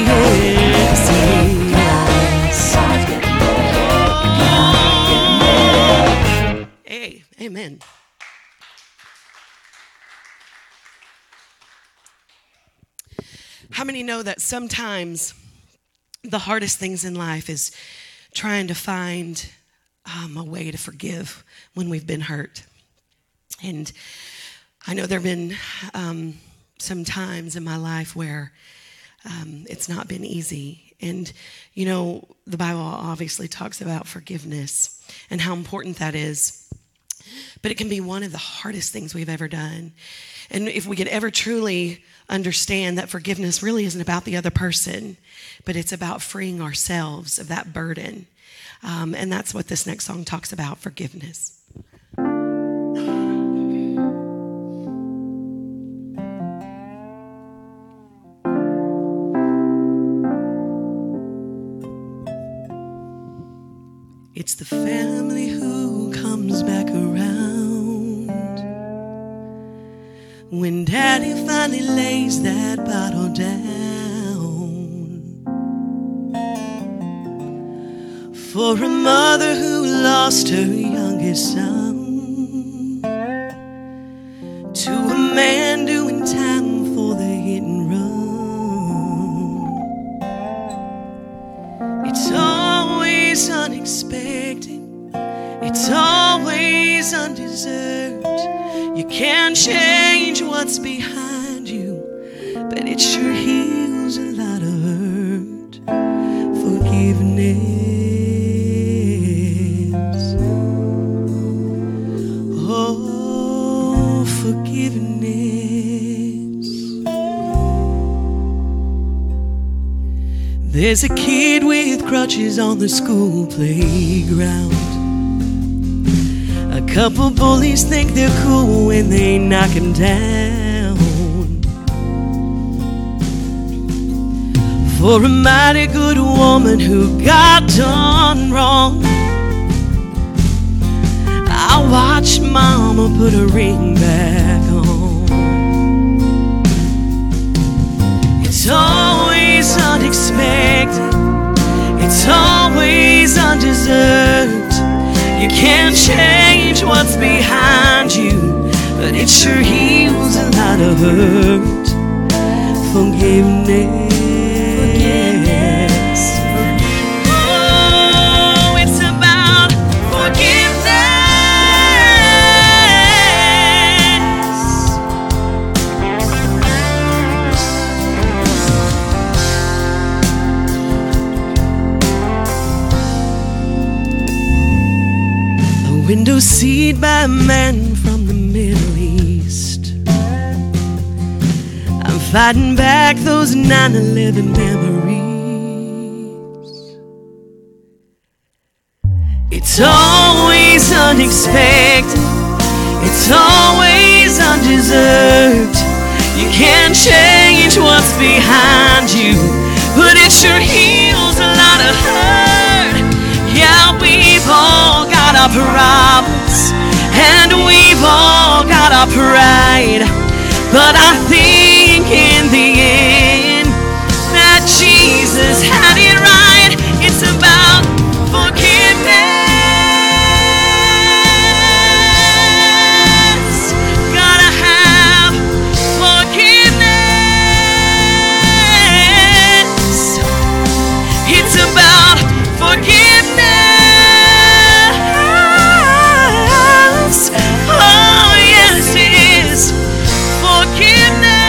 yes, yes. Hey, amen. How many know that sometimes the hardest things in life is trying to find a way to forgive when we've been hurt? And I know there have been some times in my life where it's not been easy. And, you know, the Bible obviously talks about forgiveness and how important that is. But it can be one of the hardest things we've ever done. And if we could ever truly understand that forgiveness really isn't about the other person, but it's about freeing ourselves of that burden. And that's what this next song talks about, forgiveness. It's the family who comes back around when Daddy finally lays that bottle down. For a mother who lost her youngest son, to a man doing time for can't change what's behind you, but it sure heals a lot of hurt. Forgiveness. Oh, forgiveness. There's a kid with crutches on the school playground. A couple bullies think they're cool when they knock him down. For a mighty good woman who got done wrong, I watched Mama put a ring back on. It's always unexpected, it's always undeserved. You can't change what's behind you, but it sure heals a lot of hurt. Forgiveness. Oh, it's about forgiveness. Window seat by a man from the Middle East. I'm fighting back those 9/11 memories. It's always unexpected, it's always undeserved. You can't change what's behind you, but it sure heals a lot of hurt. Yeah, we've all got our problems, and we've all got our pride, but I think in the end that Jesus had it right. It's about forgiveness. Gotta have forgiveness. It's about forgiveness. Oh, yes, it is. Forgiveness.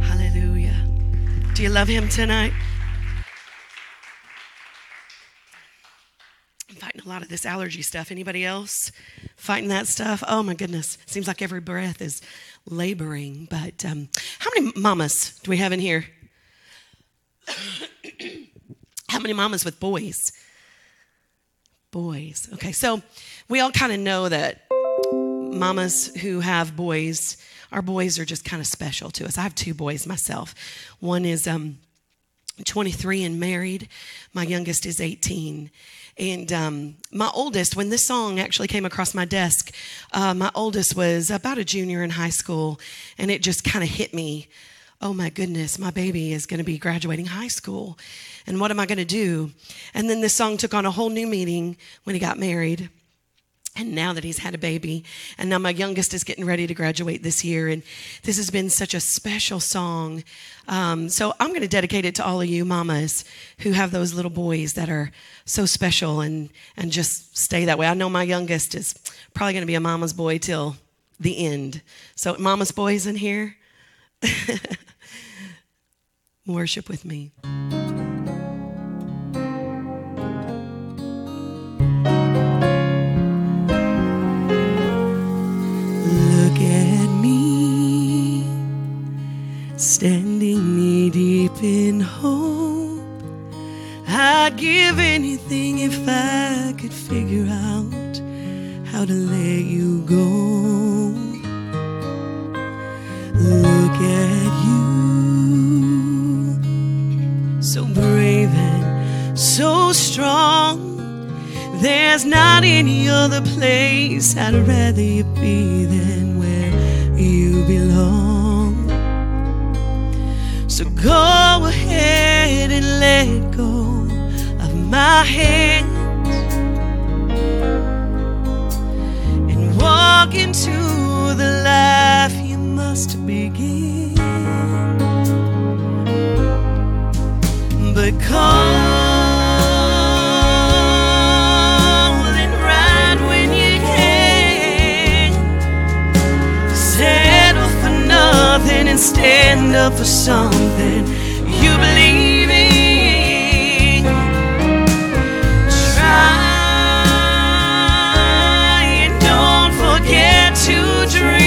Hallelujah. Do you love him tonight? I'm fighting a lot of this allergy stuff. Anybody else fighting that stuff? Oh my goodness. Seems like every breath is laboring. But how many mamas do we have in here? How many mamas with boys? Boys. Okay, so we all kind of know that mamas who have boys, our boys are just kind of special to us. I have 2 boys myself. One is 23 and married. My youngest is 18. And my oldest, when this song actually came across my desk, my oldest was about a junior in high school, and it just kind of hit me. Oh my goodness, my baby is going to be graduating high school, and what am I going to do? And then this song took on a whole new meaning when he got married. And now that he's had a baby, and now my youngest is getting ready to graduate this year, and this has been such a special song. So I'm going to dedicate it to all of you mamas who have those little boys that are so special and just stay that way. I know my youngest is probably going to be a mama's boy till the end. So mama's boys in here, worship with me. Look at me, standing knee deep in hope. I'd give anything if I could figure out how to let you go. Look at you, so brave and so strong. There's not any other place I'd rather you be than where you belong. So go ahead and let go of my hands. walk into the life you must begin. But calling right when you can. Settle for nothing and stand up for something you believe in. Try and don't forget to dream.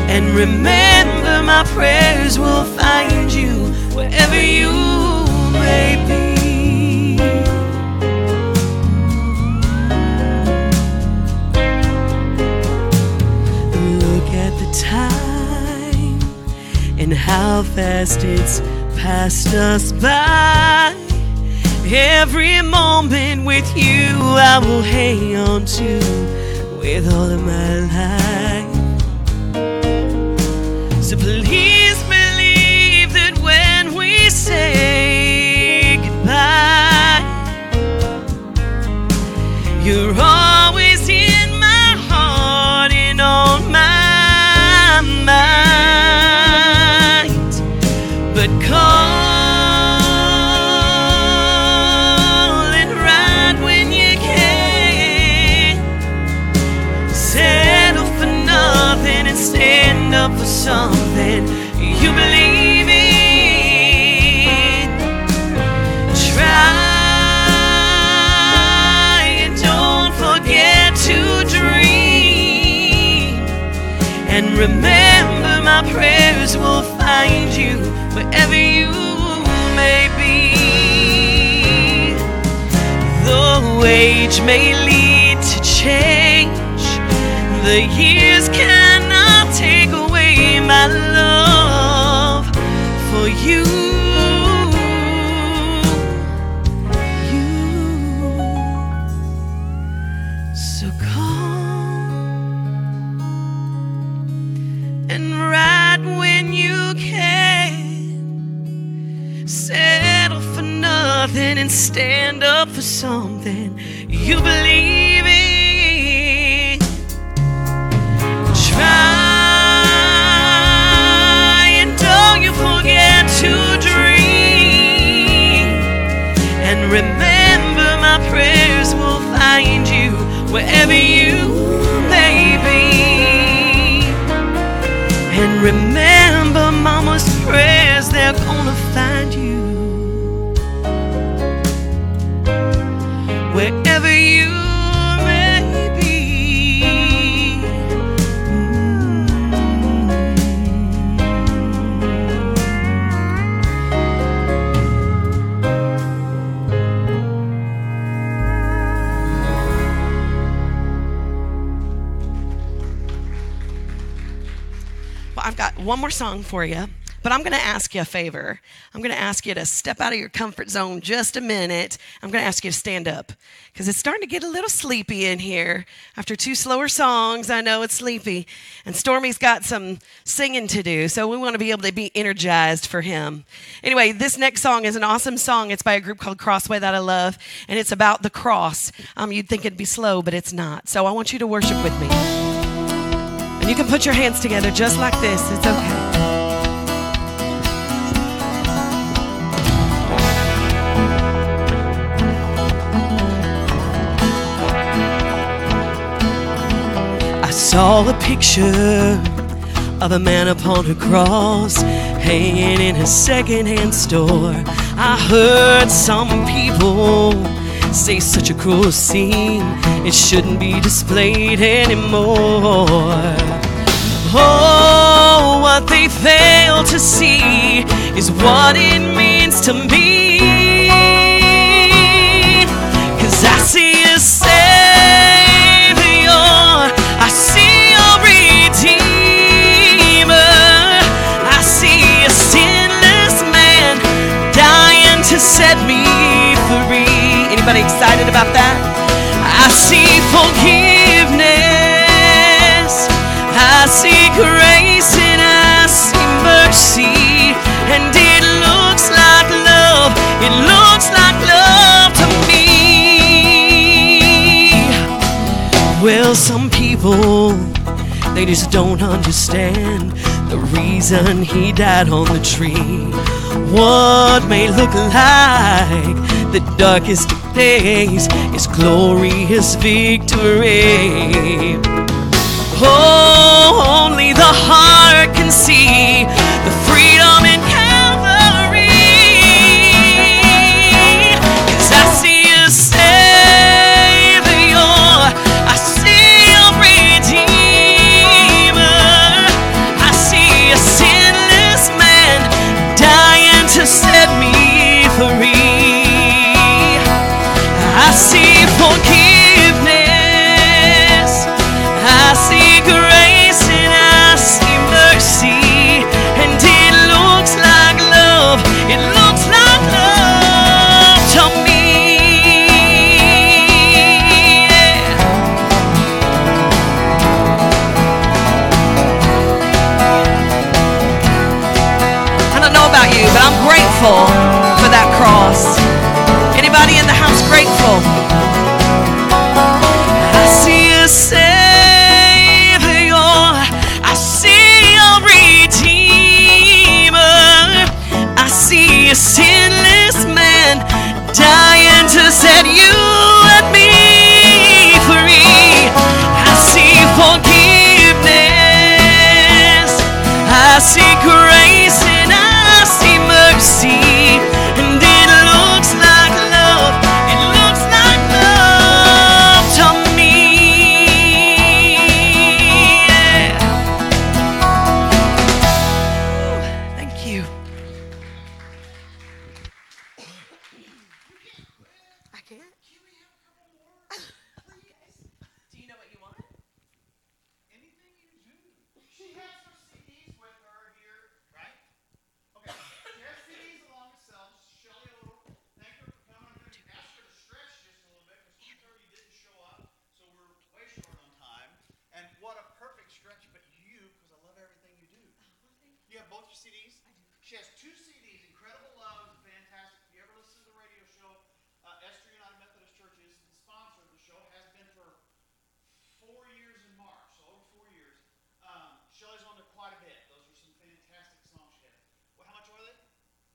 And remember, my prayers will find you wherever you may be. Look at the time and how fast it's passed us by. Every moment with you I will hang on to with all of my life. So please believe that when we say goodbye, you're alwaண்ட் in my heart and on my mind. But calling right when you can. Settle for nothing and stand up for something you believe in. Try and don't forget to dream. And remember, my prayers will find you wherever you may be. Though age may lead to change, the years cannot take away my love for you. So come and ride when you can. Settle for nothing and stand up for something you believe in. Try and don't you forget to dream. And remember, my prayers will find you wherever you may be. And remember, Mama's prayers, they're gonna find you wherever you may be. Well, I've got one more song for you, but I'm going to ask you a favor. I'm going to ask you to step out of your comfort zone just a minute. I'm going to ask you to stand up because it's starting to get a little sleepy in here. After 2 slower songs, I know it's sleepy. And Stormy's got some singing to do, so we want to be able to be energized for him. Anyway, this next song is an awesome song. It's by a group called Crossway that I love, and it's about the cross. You'd think it'd be slow, but it's not. So I want you to worship with me. And you can put your hands together just like this. It's okay. I saw a picture of a man upon a cross hanging in a second-hand store. I heard some people say such a cruel scene, it shouldn't be displayed anymore. Oh, what they fail to see is what it means to me. 'Cause I see a Savior, I see a Redeemer, I see a sinless man dying to set me free. Anybody excited about that? I see forgiveness, I see grace, and I see mercy, and it looks like love, it looks like love to me. Well, people, they just don't understand the reason he died on the tree. What may look like the darkest of days is glorious victory. Oh, only the heart can see the freedom in Calvary. 'Cause I see a Savior, I see a Redeemer, I see a sinless man dying to set me free. I see forgiveness, I see grace, and I see mercy, and it looks like love, it looks like love to me. I don't know about you, but I'm grateful for that cross. Anybody in the house grateful? I see a Savior, I see a Redeemer, I see a sinless man dying to set you and me free. I see forgiveness, I see grace, and I see mercy, and it looks like love, it looks like love to me. Yeah. Thank you. I can't. Do you know what you want? Anything you do. She has her CDs with her here, right? Okay. She has CDs along the shelf. Shelly, a little. Thank her for coming. I'm going to ask her to stretch just a little bit because you didn't show up, so we're way short on time. And what a perfect stretch, but you, because I love everything you do. You have both your CDs? I do. She has two CDs. Incredible Love is fantastic. If you ever listen to the radio show, Esther United Methodist Church is the sponsor of the show. Has been for 4 years in March, so over 4 years. Shelley's on there quite a bit. Those are some fantastic songs she had. Well, how much are they?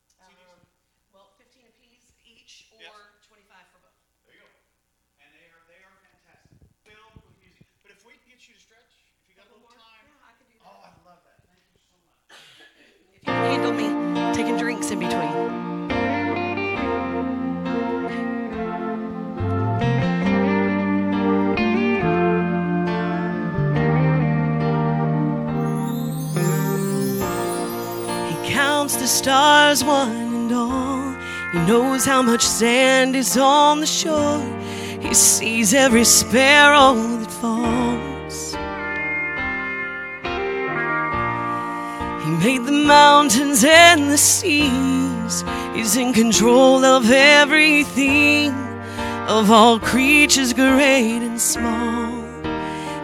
CDs? Well, 15 apiece each, or Yes. 25 for both. There you go. And they are fantastic. Filled with music. But if we can get you to stretch, if you got a little time. Yeah, I could do that. Oh, I love that. Thank you so much. If you can handle me taking drinks in between. He counts the stars one and all. He knows how much sand is on the shore. He sees every sparrow that falls. He made the mountains and the seas. He's in control of everything, of all creatures great and small.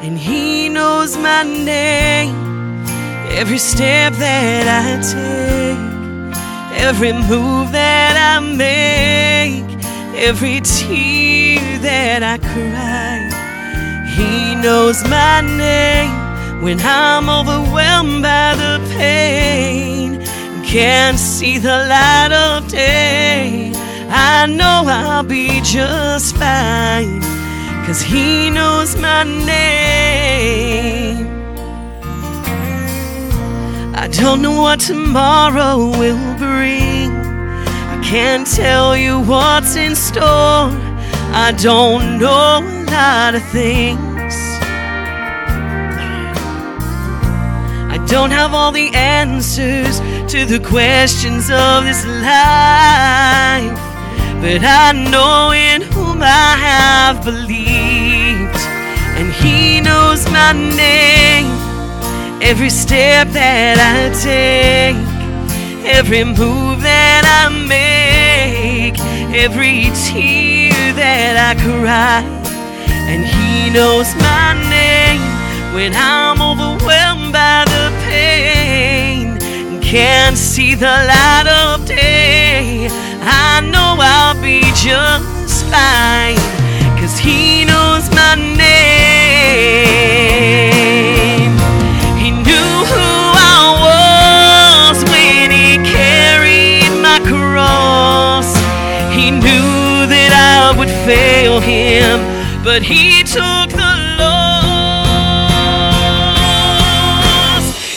And he knows my name, every step that I take, every move that I make, every tear that I cry. He knows my name when I'm overwhelmed by the pain, can't see the light of day. I know I'll be just fine, 'cause he knows my name. I don't know what tomorrow will bring, I can't tell you what's in store. I don't know a lot of things, I don't have all the answers to the questions of this life, but I know in whom I have believed, and he knows my name, every step that I take, every move that I make, every tear that I cry. And he knows my name when I'm overwhelmed by the pain, can't see the light of day. I know I'll be just fine, 'cause he knows my name. He took the loss.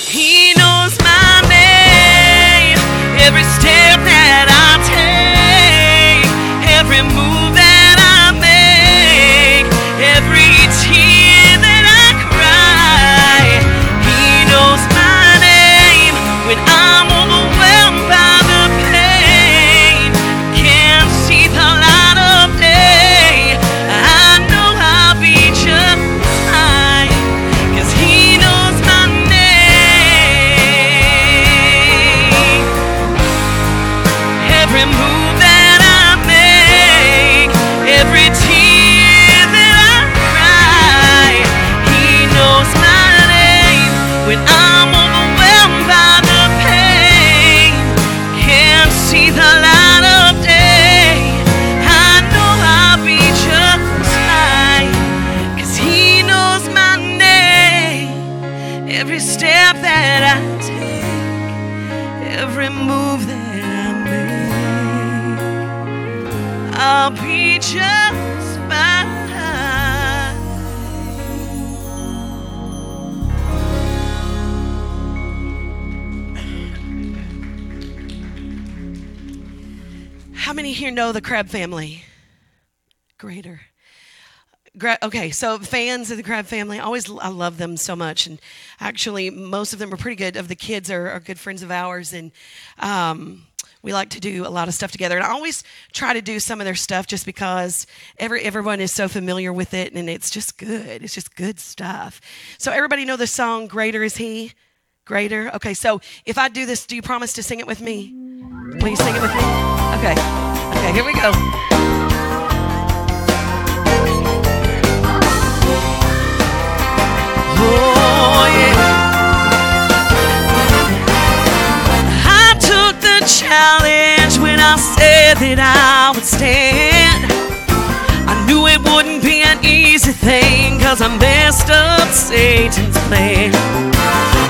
He knows my name. Every step that I take, every move that I make, every tear that I cry. He knows my name. When I'm overwhelmed by the pain, can't see the light of day, I know I'll be just fine, 'cause He knows my name. Every move that I make, every tear that I cry, He knows my name. When I'm overwhelmed by the pain, can't see the light of day, I know I'll be just fine, 'cause He knows my name. Every step that I take, every move that I make, I'll be just fine. How many here know the Crab family? Greater. Okay, so fans of the Crab family, I love them so much, and actually most of them are pretty good. Of the kids are good friends of ours, and we like to do a lot of stuff together. And I always try to do some of their stuff just because everyone is so familiar with it, and it's just good. It's just good stuff. So everybody know the song "Greater Is He"? Greater. Okay, so if I do this, do you promise to sing it with me? Will you sing it with me? Okay. Okay, here we go. Oh, yeah. I took the challenge when I said that I would stand. I knew it wouldn't be an easy thing, 'cause I messed up Satan's plan.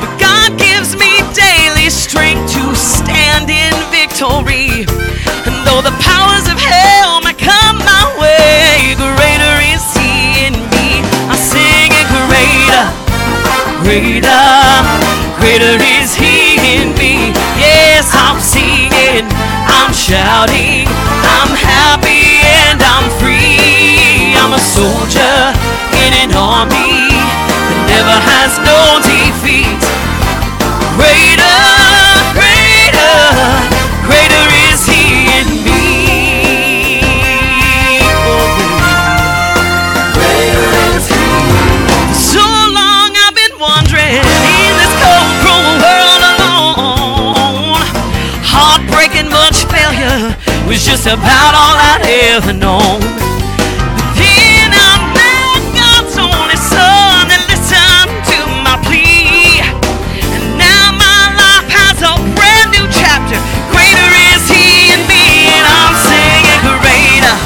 But God gives me daily strength to stand in victory. And though the powers of hell may come my way, greater is He in me. I sing it, greater, greater, greater is He in me. Yes, I'm singing, I'm shouting, I'm happy and I'm free. I'm a soldier in an army that never has no defeat. Greater, greater, greater is He in me. Oh, greater is He. For so long I've been wandering in this cold, cruel world alone. Heartbreak and much failure was just about all I'd ever known. But then I met God's only Son and listened to my plea. And now my life has a brand new chapter. Greater is He in me. And I'm singing greater,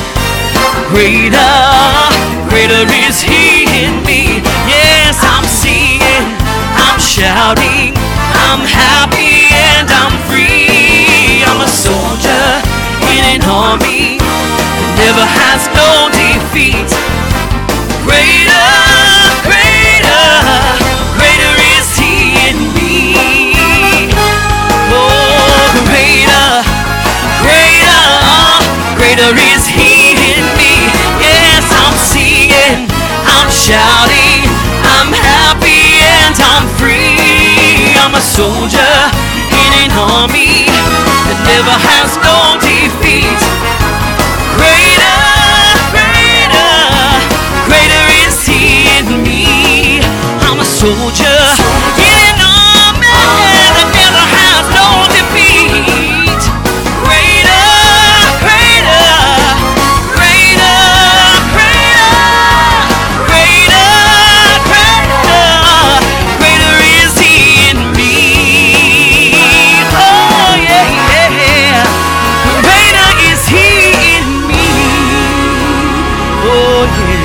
greater, greater is He in me. Yes, I'm singing, I'm shouting, I'm happy and I'm free. I'm a soldier in an army that never has no defeat. Greater, greater, greater is He in me. Oh, greater, greater, greater is He in me. Yes, I'm singing, I'm shouting, I'm happy and I'm free. I'm a soldier in an army that never has no defeat. Greater, greater, greater is He in me. I'm a soldier in an army that never has no defeat. Greater, greater, greater, greater, greater, greater, greater is He in me. Oh yeah, yeah. Greater is He in me. Oh yeah.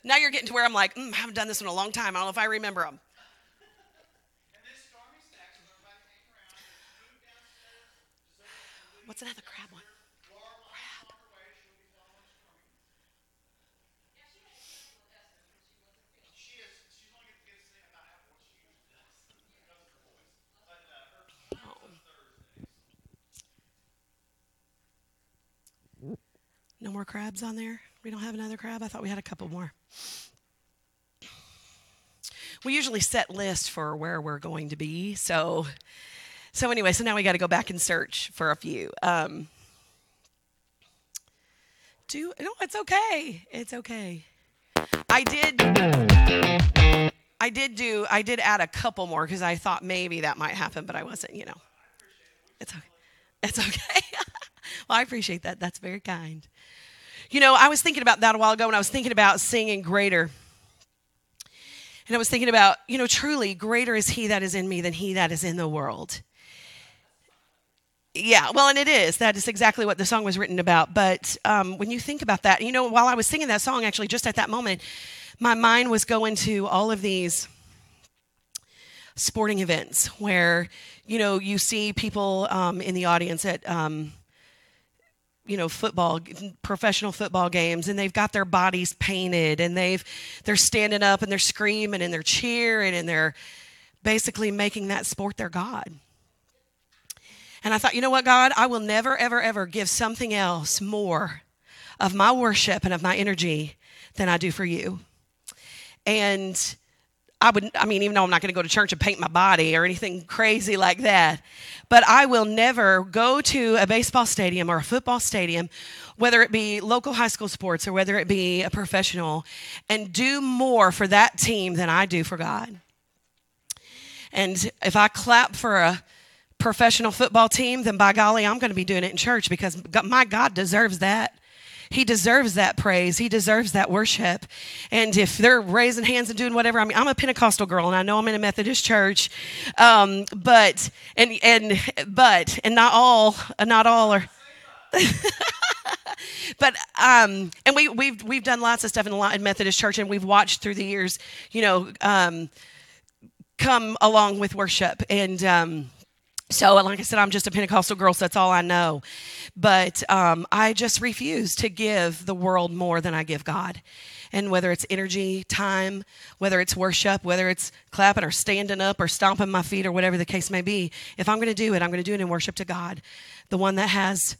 Now you're getting to where I'm like, I haven't done this in a long time. I don't know if I remember them. What's another crab one? Crab. No more crabs on there? We don't have another crab? I thought we had a couple more. We usually set lists for where we're going to be. So anyway, so now we got to go back and search for a few. No, it's okay. It's okay. I did add a couple more because I thought maybe that might happen, but I wasn't, It's okay. It's okay. Well, I appreciate that. That's very kind. I was thinking about that a while ago when I was thinking about singing Greater. And I was thinking about, truly, greater is he that is in me than he that is in the world. Yeah, well, and it is. That is exactly what the song was written about. But when you think about that, while I was singing that song, actually, just at that moment, my mind was going to all of these sporting events where, you see people in the audience at professional football games, and they've got their bodies painted, and they're standing up and they're screaming and they're cheering and they're basically making that sport their God. And I thought, you know what, God, I will never, ever, ever give something else more of my worship and of my energy than I do for you. And even though I'm not going to go to church and paint my body or anything crazy like that, but I will never go to a baseball stadium or a football stadium, whether it be local high school sports or whether it be a professional, and do more for that team than I do for God. And if I clap for a professional football team, then by golly, I'm going to be doing it in church because my God deserves that. He deserves that praise. He deserves that worship. And if they're raising hands and doing whatever, I'm a Pentecostal girl, and I know I'm in a Methodist church, but not all are. But and we've done lots of stuff in Methodist church, and we've watched through the years, come along with worship. And so, like I said, I'm just a Pentecostal girl, so that's all I know. But I just refuse to give the world more than I give God. And whether it's energy, time, whether it's worship, whether it's clapping or standing up or stomping my feet or whatever the case may be, if I'm going to do it, I'm going to do it in worship to God, the one that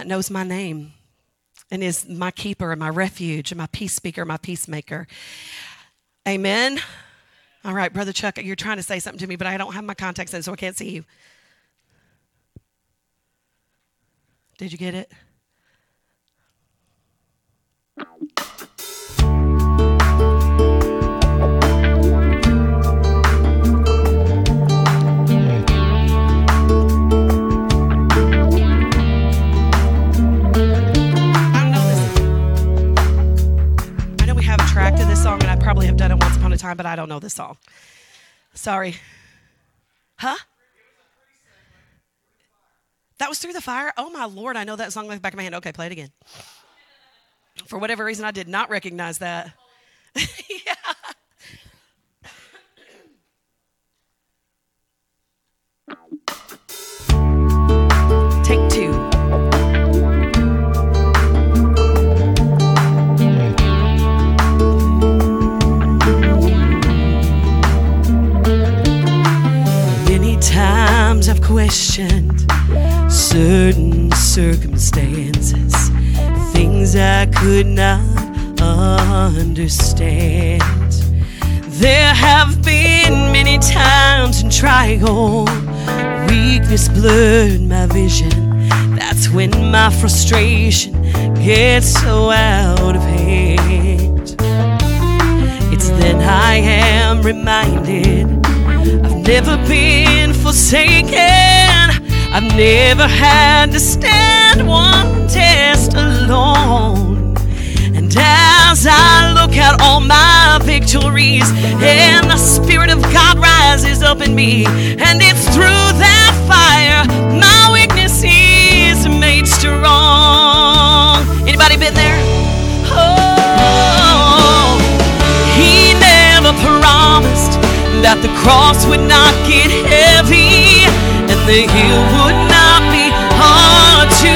knows my name and is my keeper and my refuge and my peace speaker, my peacemaker. Amen. All right, Brother Chuck, you're trying to say something to me, but I don't have my contacts in, so I can't see you. Did you get it? Probably have done it once upon a time, but I don't know this song. Sorry. Huh? That was Through the Fire? Oh, my Lord, I know that song like the back of my hand. Okay, play it again. For whatever reason, I did not recognize that. Yeah. Take two. Times I've questioned certain circumstances, things I could not understand. There have been many times in trial, weakness blurred my vision. That's when my frustration gets so out of hand. It's then I am reminded I've never been forsaken. I've never had to stand one test alone. And as I look at all my victories, and the Spirit of God rises up in me, and it's through that fire my weakness is made strong. Anybody been there? Oh. Oh, he never promised that the cross would not get heavy and the hill would not be hard to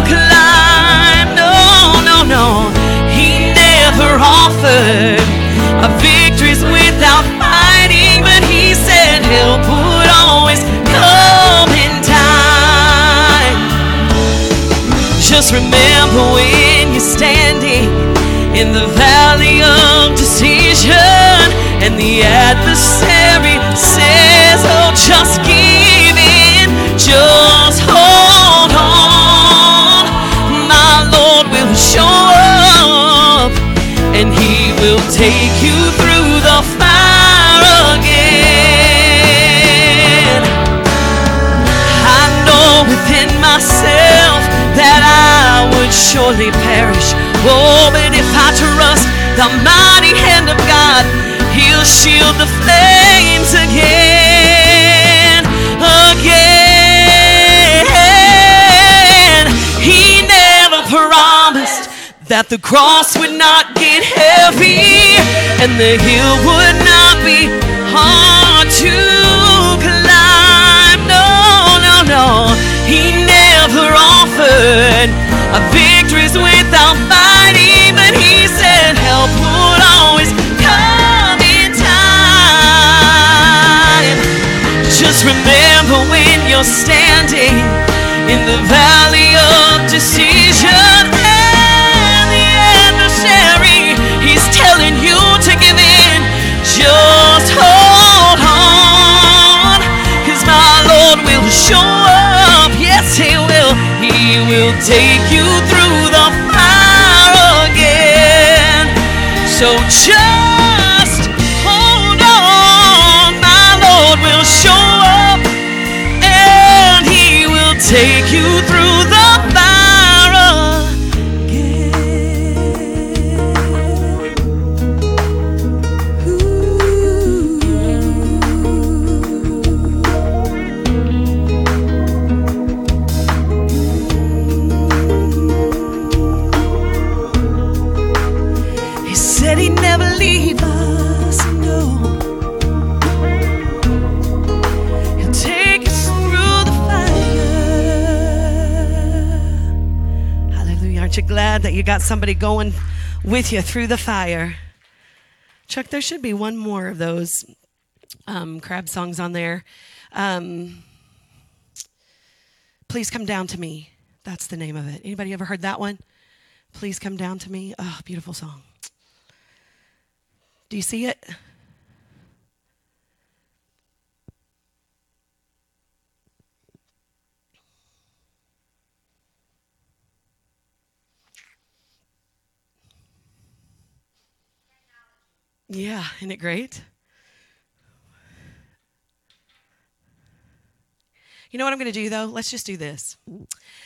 climb. No, no, no. He never offered a victories without fighting, but he said help would always come in time. Just remember when you're standing in the valley of decision and the adversary says, oh, just give in, just hold on. My Lord will show up and he will take you through the fire again. I know within myself that I would surely perish. Oh, but if I trust the mighty hand of God, he'll shield the flames again, again. He never promised that the cross would not get heavy and the hill would not be hard to climb. No, no, no. He never offered a victories without fighting, but he said help would always come in time. Just remember when you're standing in the valley of decision and the adversary, he's telling you to give in. Just hold on, 'cause my Lord will show up. Yes, he will. He will take you through the fire again. So just hold on, my Lord will show up and he will take you through the fire again. He said he'd never leave us, no. He'll take us through the fire. Hallelujah. Aren't you glad that you got somebody going with you through the fire? Chuck, there should be one more of those crab songs on there. Please Come Down to Me. That's the name of it. Anybody ever heard that one? Please Come Down to Me. Oh, beautiful song. Do you see it? Yeah, isn't it great? You know what I'm going to do, though? Let's just do this.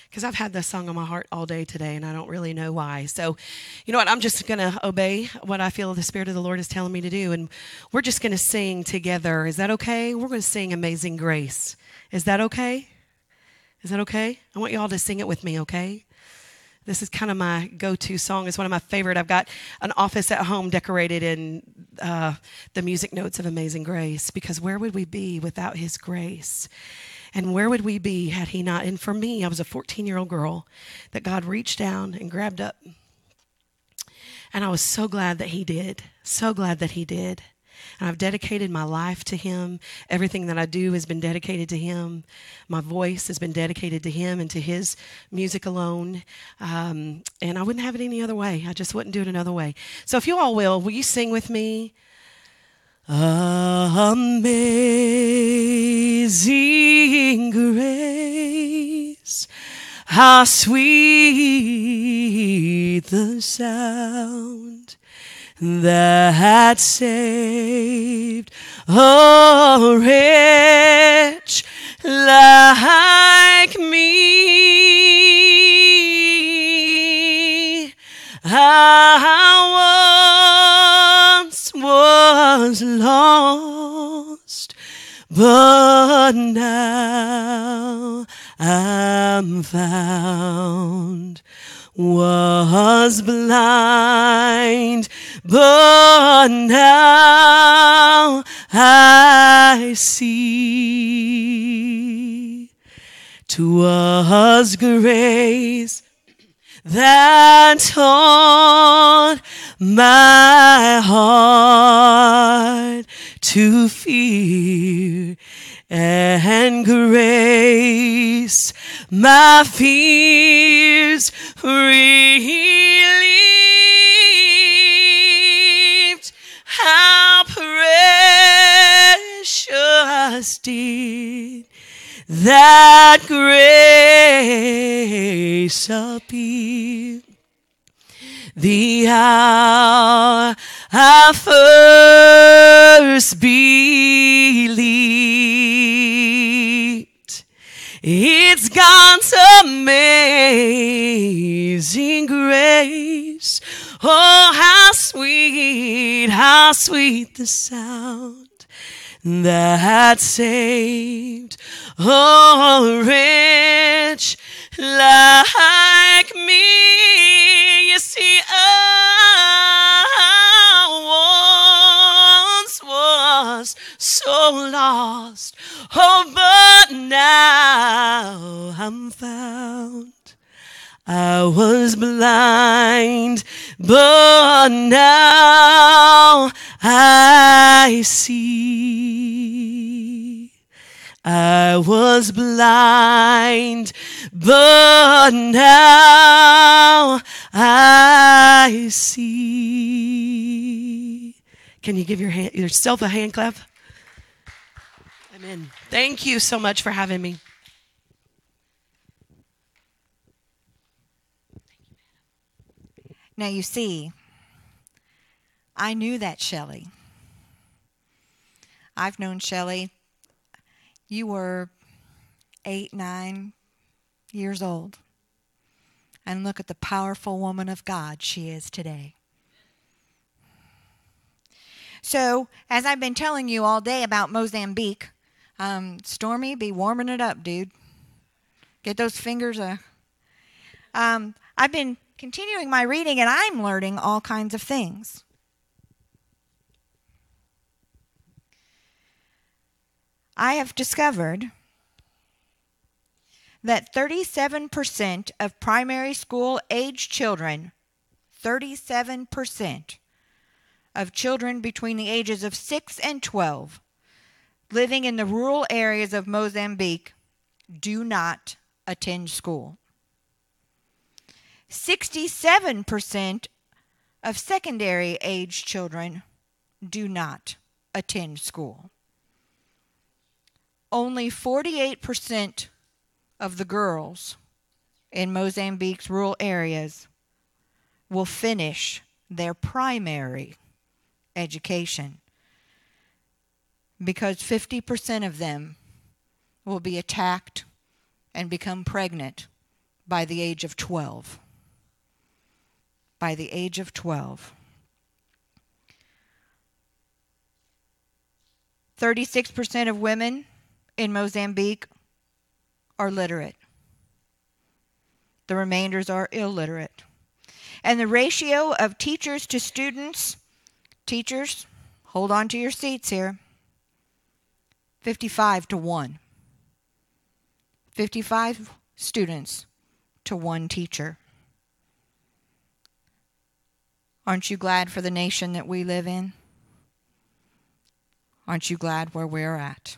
Because I've had this song on my heart all day today, and I don't really know why. So, you know what? I'm just going to obey what I feel the Spirit of the Lord is telling me to do, and we're just going to sing together. Is that okay? We're going to sing Amazing Grace. Is that okay? Is that okay? I want you all to sing it with me, okay? This is kind of my go-to song. It's one of my favorite. I've got an office at home decorated in the music notes of Amazing Grace, because where would we be without his grace? And where would we be had he not? And for me, I was a 14-year-old girl that God reached down and grabbed up. And I was so glad that he did. So glad that he did. And I've dedicated my life to him. Everything that I do has been dedicated to him. My voice has been dedicated to him and to his music alone. And I wouldn't have it any other way. I just wouldn't do it another way. So if you all will you sing with me? Amazing grace, how sweet the sound that saved a wretch like me. I once was lost, but now I'm found. was blind, but now I see. 'Twas grace that taught my heart to fear, and grace my fears relieved. How precious did that grace appear, the hour I first believed. It's God's amazing grace. Oh, how sweet the sound that saved a wretch like me. You see, I once was so lost, oh, but now I'm found. I was blind, but now I see. I was blind, but now I see. Can you give yourself a hand clap? Amen. Thank you so much for having me. Now, you see, I knew that Shelley. I've known Shelley. You were 8, 9 years old. And look at the powerful woman of God she is today. So, as I've been telling you all day about Mozambique, Stormy, be warming it up, dude. Get those fingers. I've been continuing my reading, and I'm learning all kinds of things. I have discovered that 37% of primary school age children, 37% of children between the ages of 6 and 12 living in the rural areas of Mozambique do not attend school. 67% of secondary age children do not attend school. Only 48% of the girls in Mozambique's rural areas will finish their primary education, because 50% of them will be attacked and become pregnant by the age of 12. By the age of 12. 36% of women in Mozambique are literate. The remainders are illiterate. And the ratio of teachers to students, teachers, hold on to your seats here, 55-1. 55 students to 1 teacher. Aren't you glad for the nation that we live in? Aren't you glad where we're at?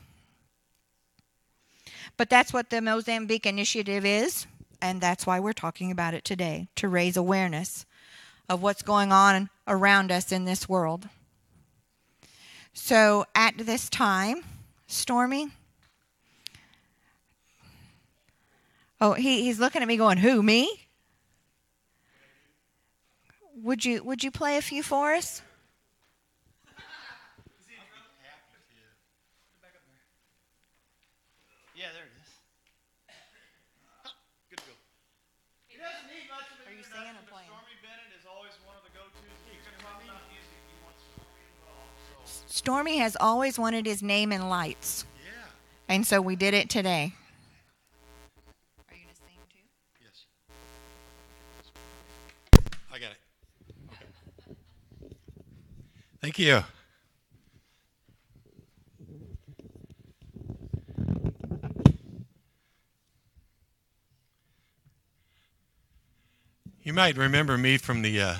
But that's what the Mozambique Initiative is, and that's why we're talking about it today, to raise awareness of what's going on around us in this world. So at this time, Stormy, oh, he's looking at me going, who, me? Would you play a few for us? Yeah, there it is. Good to go. He doesn't need much of an Are you singing or introduction, but playing? Stormy Bennett is always one of the go-tos. If you're going to talk about music, you want Stormy involved. So. Stormy has always wanted his name in lights. Yeah. And so we did it today. Are you going to sing too? Yes. Thank you. You might remember me from the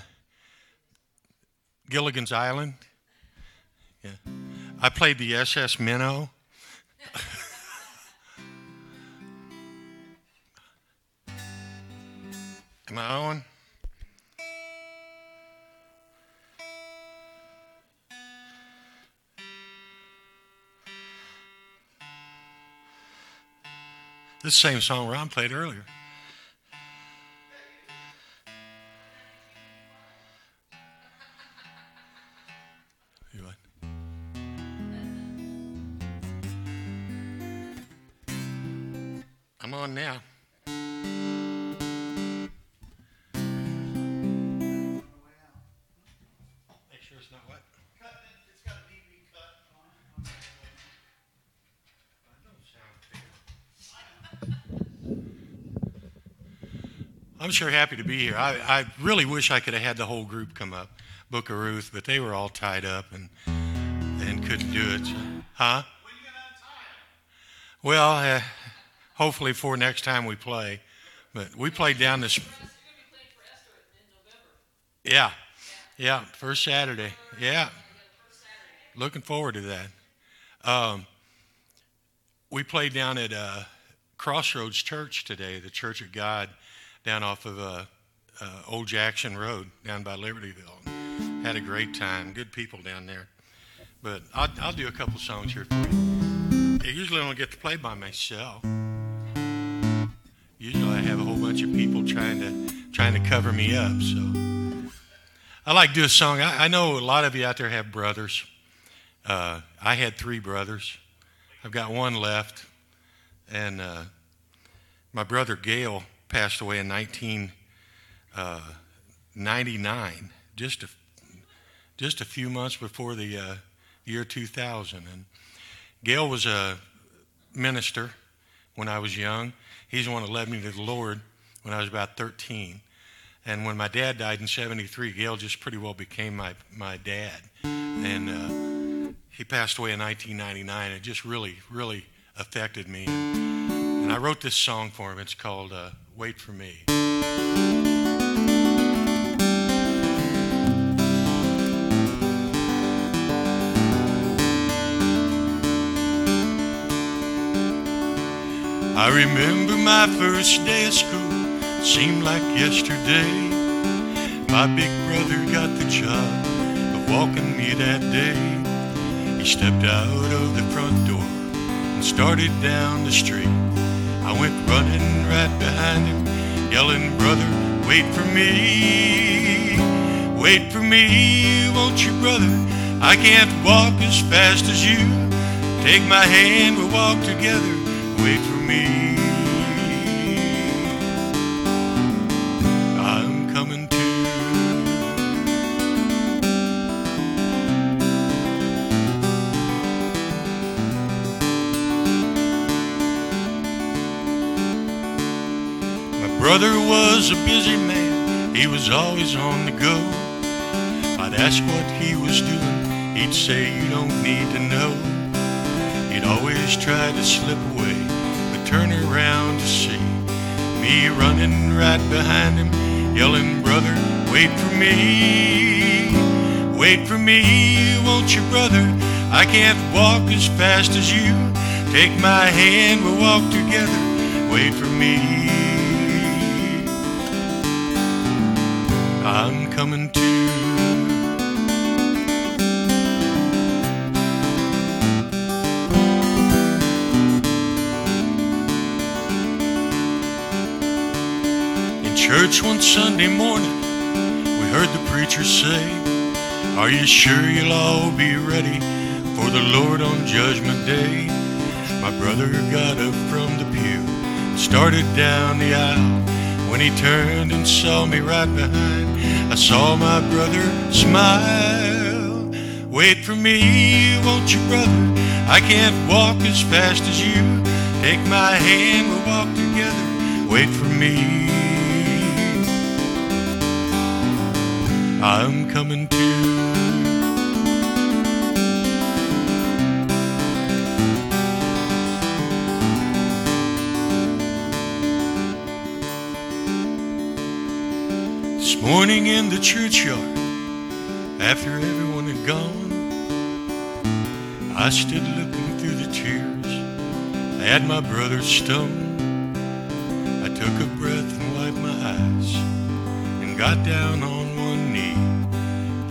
Gilligan's Island. Yeah. I played the SS Minnow. Am I on? This is the same song Ron played earlier. You what? I'm on now. Make sure it's not what? It's got a DB cut on it. I'm sure happy to be here. I really wish I could have had the whole group come up, Book of Ruth, but they were all tied up and couldn't do it. So, huh? Well, hopefully for next time we play. But we played down this. Yeah, first Saturday. Yeah, looking forward to that. We played down at Crossroads Church today, the Church of God, down off of Old Jackson Road, down by Libertyville. Had a great time. Good people down there. But I'll do a couple songs here for you. I usually don't get to play by myself. Usually I have a whole bunch of people trying to cover me up. So I like to do a song. I know a lot of you out there have brothers. I had 3 brothers. I've got one left, and my brother Gail passed away in 1999, just a few months before the year 2000. And Gail was a minister when I was young. He's the one that led me to the Lord when I was about 13. And when my dad died in 73, Gail just pretty well became my dad. And he passed away in 1999. It just really, really affected me. And I wrote this song for him. It's called Wait for Me. I remember my first day of school, seemed like yesterday. My big brother got the job of walking me that day. He stepped out of the front door and started down the street. I went running right behind him, yelling, "Brother, wait for me. Wait for me, won't you, brother? I can't walk as fast as you. Take my hand, we'll walk together. Wait for me. I'm coming too." My brother was a busy man. He was always on the go. I'd ask what he was doing. He'd say, "You don't need to know." He'd always try to slip away, but turn around to see me running right behind him, yelling, "Brother, wait for me. Wait for me, won't you, brother? I can't walk as fast as you. Take my hand, we'll walk together. Wait for me. I'm coming too." Church one Sunday morning, we heard the preacher say, "Are you sure you'll all be ready for the Lord on Judgment Day?" My brother got up from the pew and started down the aisle. When he turned and saw me right behind, I saw my brother smile. "Wait for me, won't you, brother? I can't walk as fast as you. Take my hand, we'll walk together. Wait for me. I'm coming too." Morning in the churchyard, after everyone had gone, I stood looking through the tears at my brother's stone. I took a breath and wiped my eyes and got down on one knee,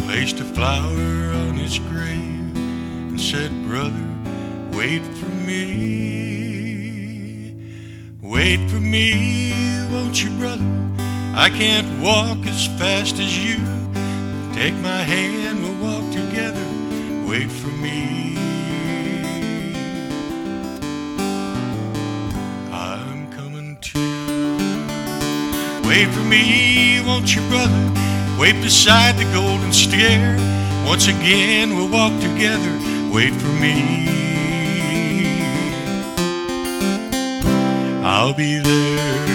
placed a flower on his grave and said, brother, wait for me. Wait for me, won't you, brother? I can't walk as fast as you. Take my hand, we'll walk together. Wait for me. I'm coming too. Wait for me, won't you, brother? Wait beside the golden stair. Once again, we'll walk together. Wait for me. I'll be there.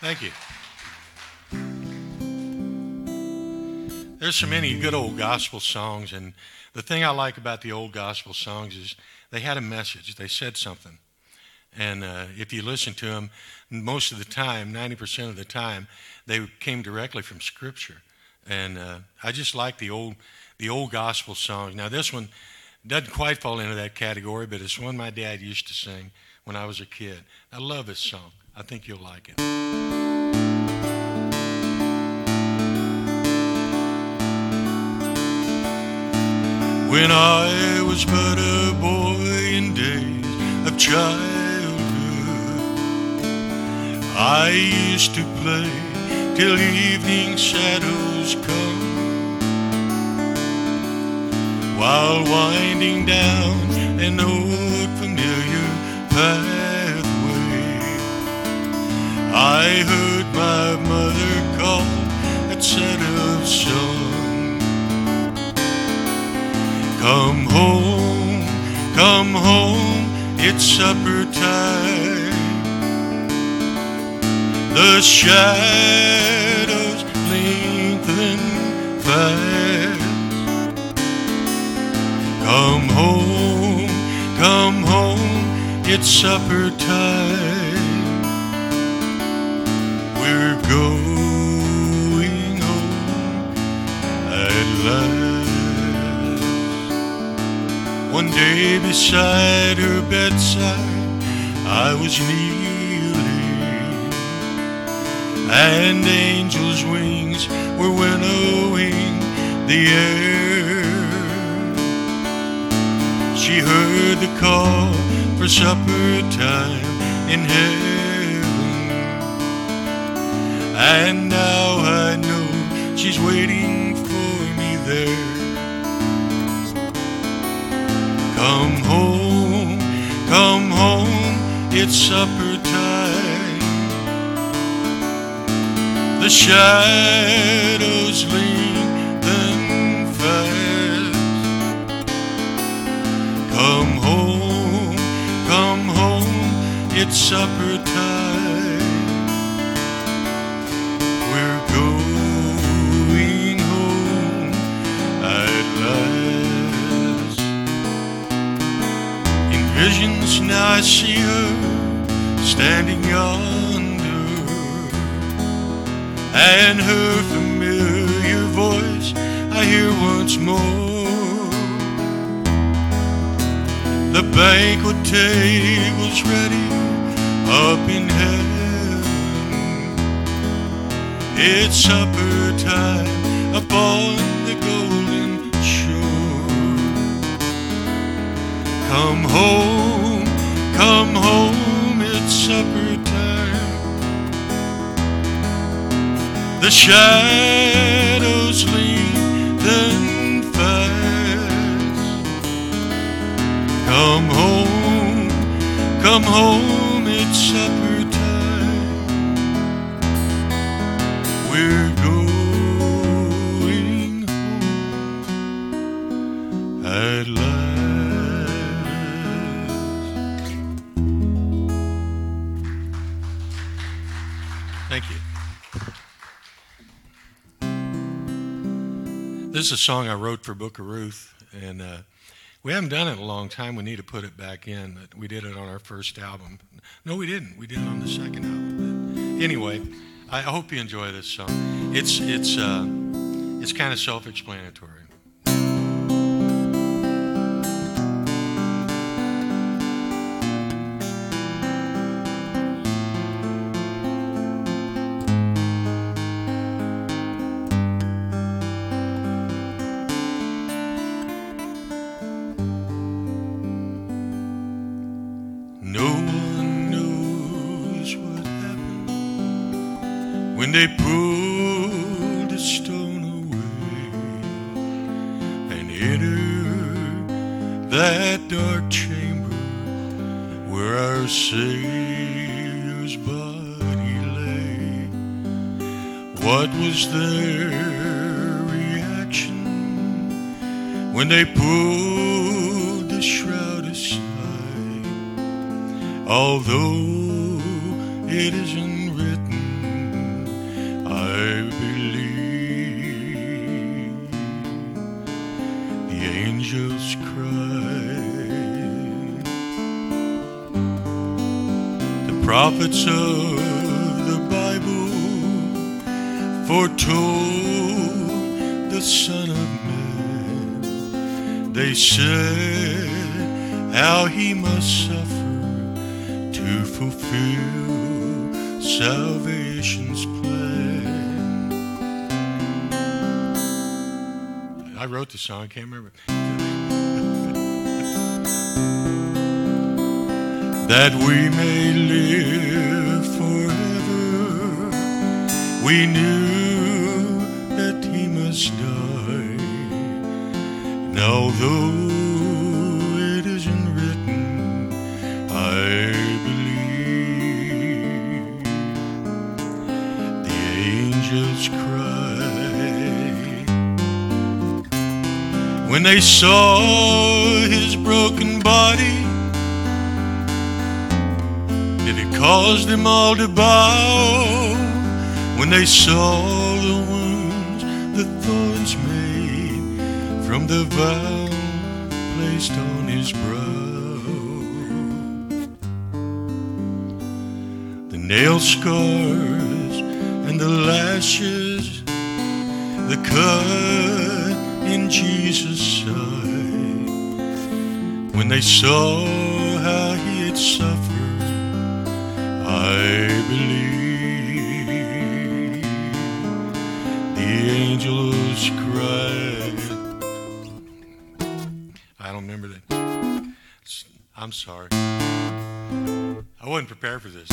Thank you. There's so many good old gospel songs, and the thing I like about the old gospel songs is they had a message. They said something. And if you listen to them, most of the time, 90% of the time, they came directly from Scripture. And I just like the old gospel songs. Now, this one doesn't quite fall into that category, but it's one my dad used to sing when I was a kid. I love this song. I think you'll like it. When I was but a boy in days of childhood, I used to play till evening shadows come, while winding down an old familiar pathway, I heard my mother call at set of sun. Come home, it's supper time. The shadows lengthen fast. Come home, it's supper time. We're going home at last. One day beside her bedside I was kneeling, and angels' wings were winnowing the air. She heard the call for supper time in heaven, and now I know she's waiting for me there. Come home, it's supper time. The shadows lengthen fast. Come home, it's supper time. We're going home at last. In visions now I see her standing yonder, and her familiar voice I hear once more. The banquet table's ready up in heaven. It's supper time upon the golden shore. Come home, it's supper time. The shadows lengthen fast. Come home, it's supper time. We're going home at last. Thank you. The This is a song I wrote for Book of Ruth, and we haven't done it in a long time. We need to put it back in. We did it on our first album. No, we didn't. We did it on the second album. But anyway, I hope you enjoy this song. It's kind of self-explanatory. No one knows what happened when they pulled the stone away and entered that dark chamber where our Savior's body lay. What was their reaction when they pulled the shroud aside? Although it isn't written, I believe the angels cried. The prophets of the Bible foretold the Son of Man. They said how he must suffer to fulfill salvation's plan. I wrote the song, I can't remember. That we may live forever, we knew that he must die. And although it isn't written, I believe the angels cried when they saw his broken body. Did it cause them all to bow when they saw the wounds the thorns made from the vow placed on his brow? Nail scars and the lashes, the cut in Jesus' side. When they saw how he had suffered, I believe the angels cried. I don't remember that. I'm sorry. I wasn't prepared for this.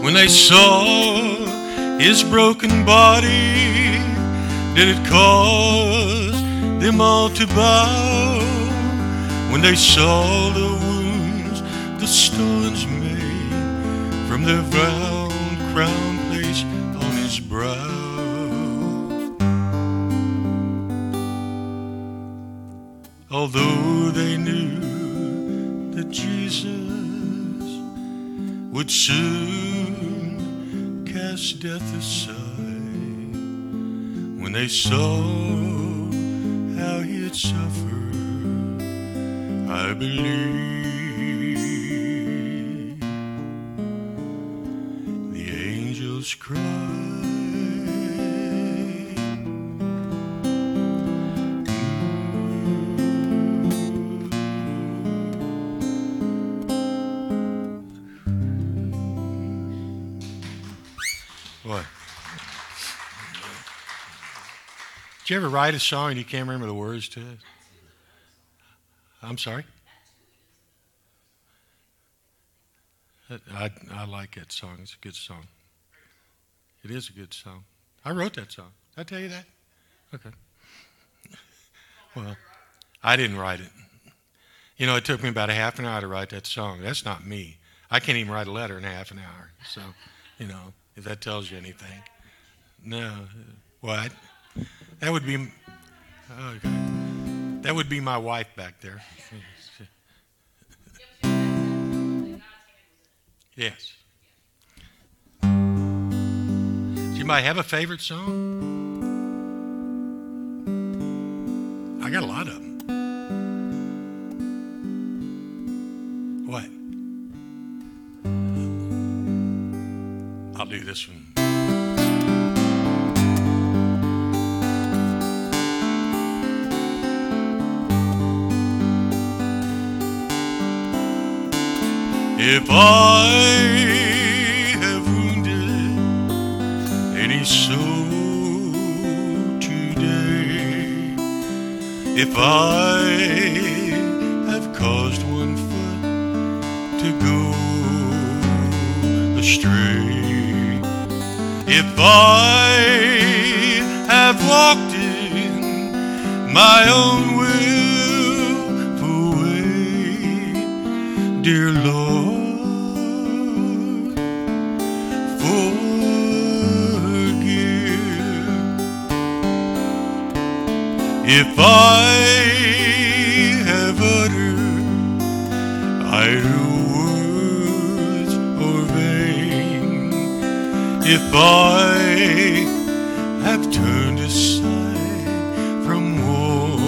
When they saw his broken body, did it cause them all to bow? When they saw the wounds the stones made from the round crown placed on his brow? Although they knew that Jesus would soon cast death aside, when they saw how he had suffered, I believe the angels cried. What? Did you ever write a song and you can't remember the words to it? I'm sorry? I like that song. It's a good song. It is a good song. I wrote that song. Did I tell you that? Okay. Well, I didn't write it. You know, it took me about a half an hour to write that song. That's not me. I can't even write a letter in half an hour. So, you know, if that tells you anything. No. What? That would be, okay. That would be my wife back there. Yes. You might have a favorite song. I got a lot of them. What? I'll do this one. If I have wounded any soul today, if I have caused one foot to go astray, if I have walked in my own willful way, dear Lord, if I have uttered idle words or vain, if I have turned aside from woe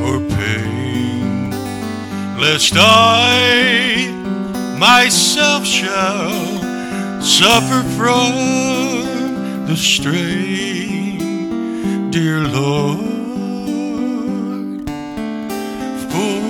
or pain, lest I myself shall suffer from the strain, dear Lord, forgive.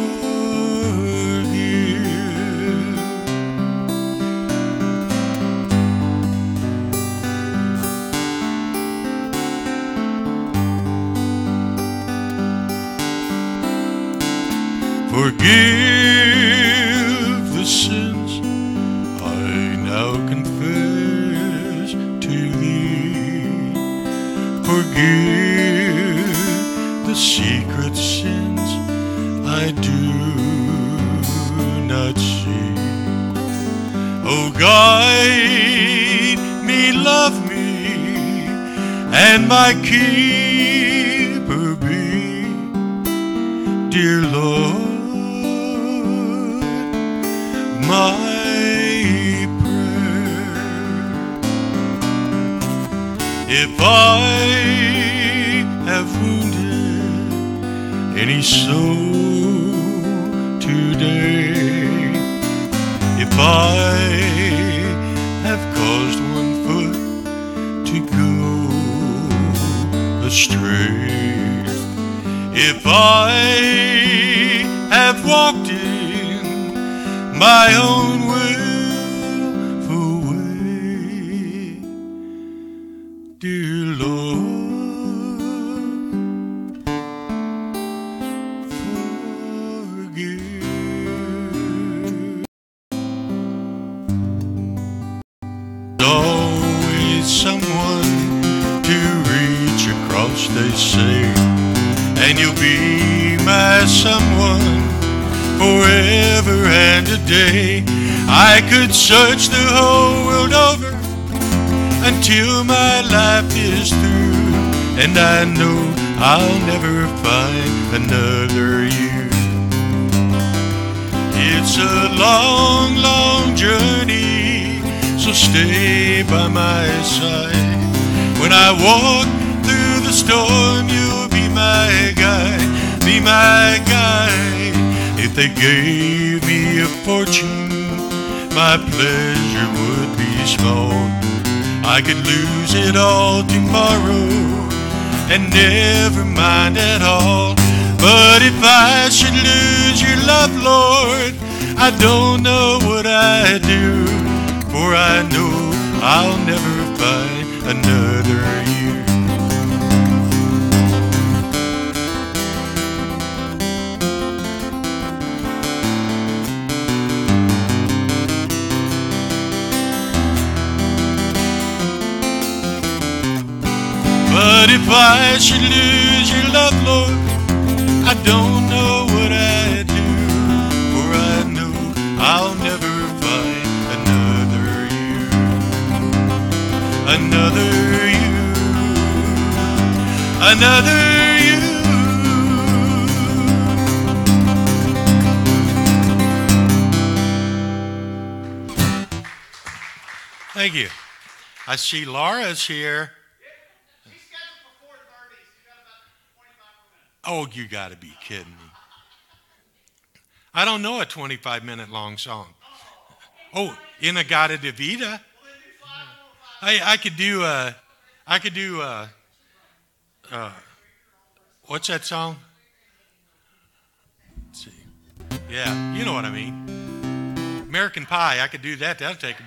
Forgive the sins I now confess to Thee. Forgive the secret sins I do not see. Oh, guide me, love me, and my keeper be, dear Lord, my if I have wounded any soul today, if I have caused one foot to go astray, if I have walked in my own willful way, dear Lord, forgive. Always someone to reach across, they say, and you'll be my someone forever and a day. I could search the whole world over until my life is through, and I know I'll never find another you. It's a long, long journey, so stay by my side. When I walk through the storm, you'll be my guide, be my guide. If they gave me a fortune, my pleasure would be small. I could lose it all tomorrow and never mind at all. But if I should lose your love, Lord, I don't know what I'd do, for I know I'll never find another you. But if I should lose your love, Lord, I don't know what I'd do, for I know I'll never find another you, another you. another you. Thank you. I see Laura's here. Oh, you got to be kidding me. I don't know a 25-minute long song. Oh, In-A-Gadda-Da-Vida. I could do what's that song? Let's see. Yeah, you know what I mean. American Pie, I could do that. That'll take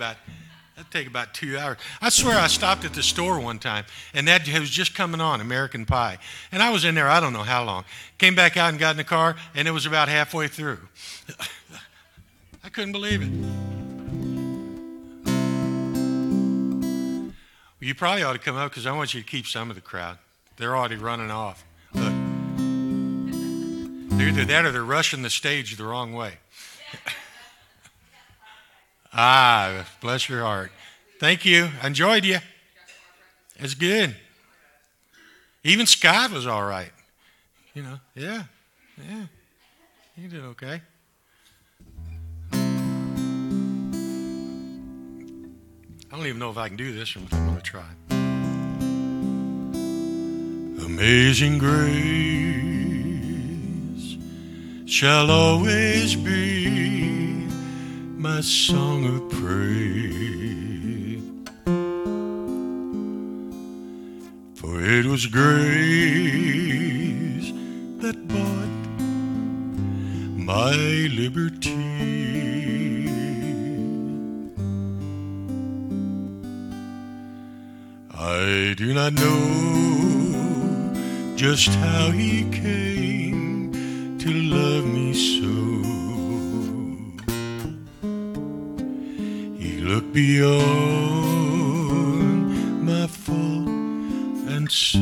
about 2 hours. I swear I stopped at the store one time, and that was just coming on, American Pie. And I was in there, I don't know how long. Came back out and got in the car, and it was about halfway through. I couldn't believe it. Well, you probably ought to come up because I want you to keep some of the crowd. They're already running off. Look. They're either that or they're rushing the stage the wrong way. Ah, bless your heart. Thank you. I enjoyed you. It's good. Even Scott was all right. You know, yeah. He did okay. I don't even know if I can do this one, but I'm going to try. Amazing grace shall always be my song of praise. For it was grace that bought my liberty. I do not know just how he came to love me so. He looked beyond my fault and saw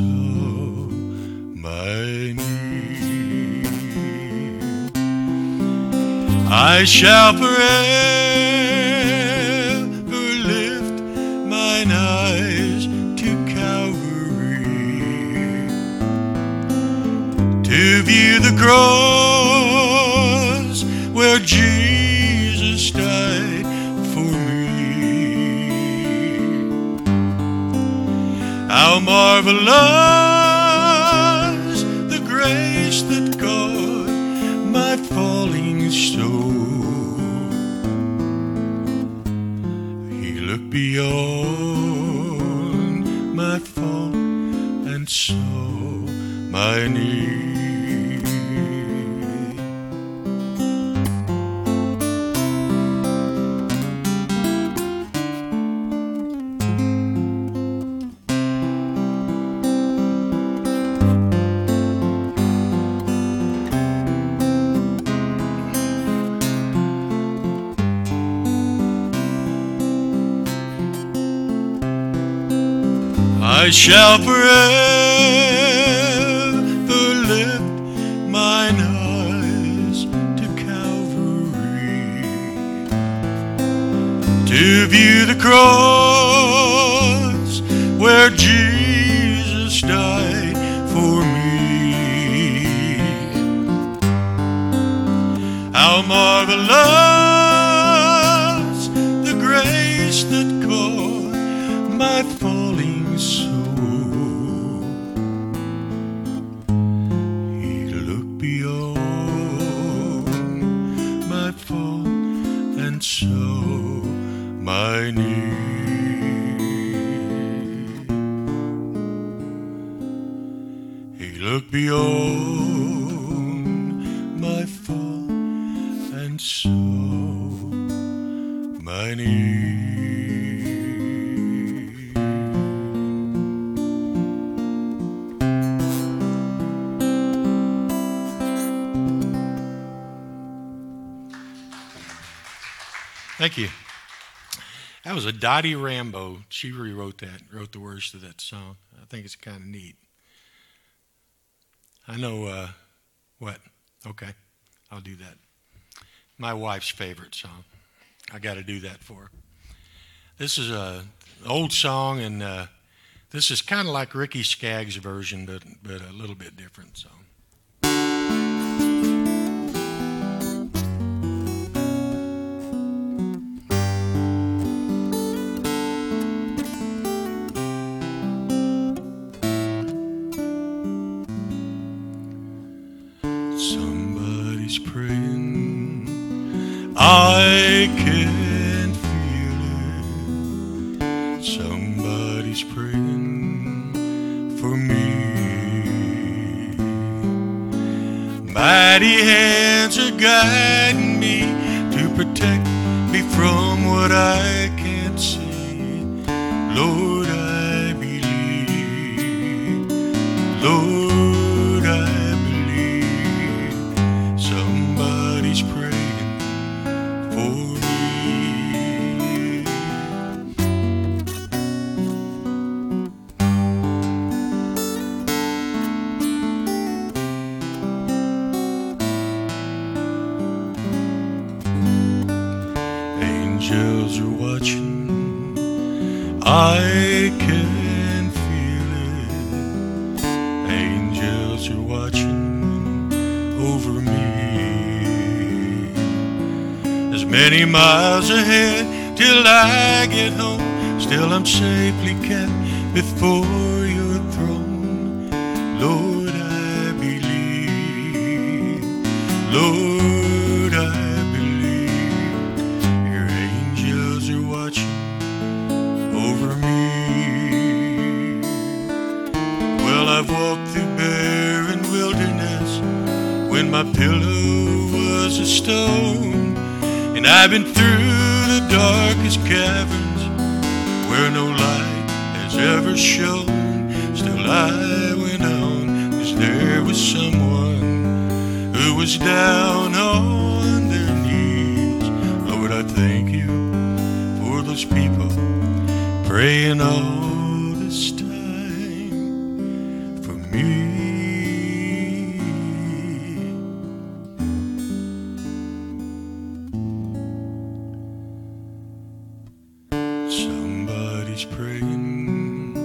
my need. I shall forever lift mine eyes to view the cross where Jesus died for me. How marvelous the grace that caught my falling soul. He looked beyond my fault and saw my need. I shall forever lift mine eyes to Calvary to view the cross where Jesus died for me. How marvelous the grace that caught my falling soul. So my need. He looked beyond my fault and saw my need. Thank you. That was a Dottie Rambo. She rewrote that, wrote the words to that song. I think it's kind of neat. I know, what? Okay, I'll do that. My wife's favorite song. I got to do that for her. This is an old song, and This is kind of like Ricky Skaggs' version, but a little bit different. So. Somebody's praying, I can feel it. Somebody's praying for me. Mighty hands are guiding me to protect me from what I can't see. Lord, I believe. Lord, I believe. Somebody's praying for me. Angels are watching, I can feel it. Angels are watching over me. There's many miles ahead till I get home. Still I'm safely kept before your throne. Lord, I believe. Lord, I over me. Well, I've walked through barren wilderness when my pillow was a stone, and I've been through the darkest caverns where no light has ever shone. Still I went on, 'cause there was someone who was down on their knees. Lord, I thank you for those people praying all this time for me. Somebody's praying,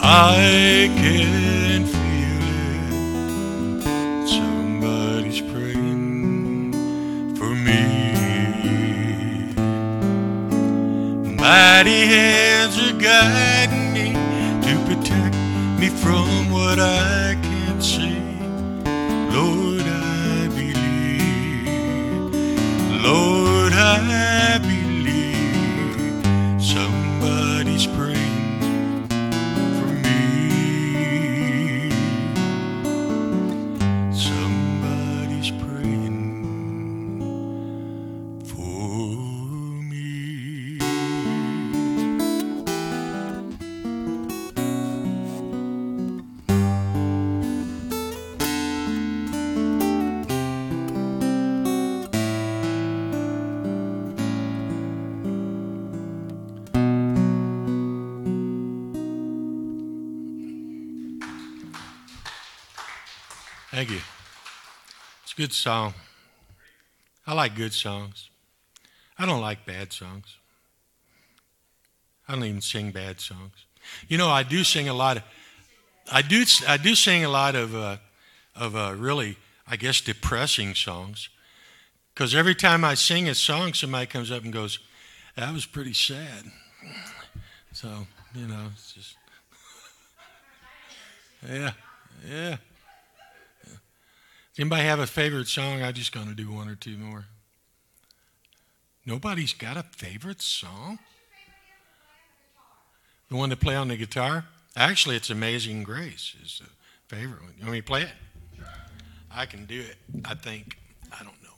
I can feel it. Somebody's praying for me. Mighty hands are guiding me to protect me from what I can't see. Lord, I believe. Lord, I believe. Somebody's praying for me. Somebody's praying for me. Thank you. It's a good song. I like good songs. I don't like bad songs. I don't even sing bad songs. You know, I do sing a lot of. I do sing a lot of really, I guess, depressing songs. Because every time I sing a song, somebody comes up and goes, "That was pretty sad." So you know, it's just yeah. Does anybody have a favorite song? I'm just going to do one or two more. Nobody's got a favorite song? The one to play on the guitar? Actually, it's Amazing Grace is the favorite one. You want me to play it? I can do it, I think. I don't know.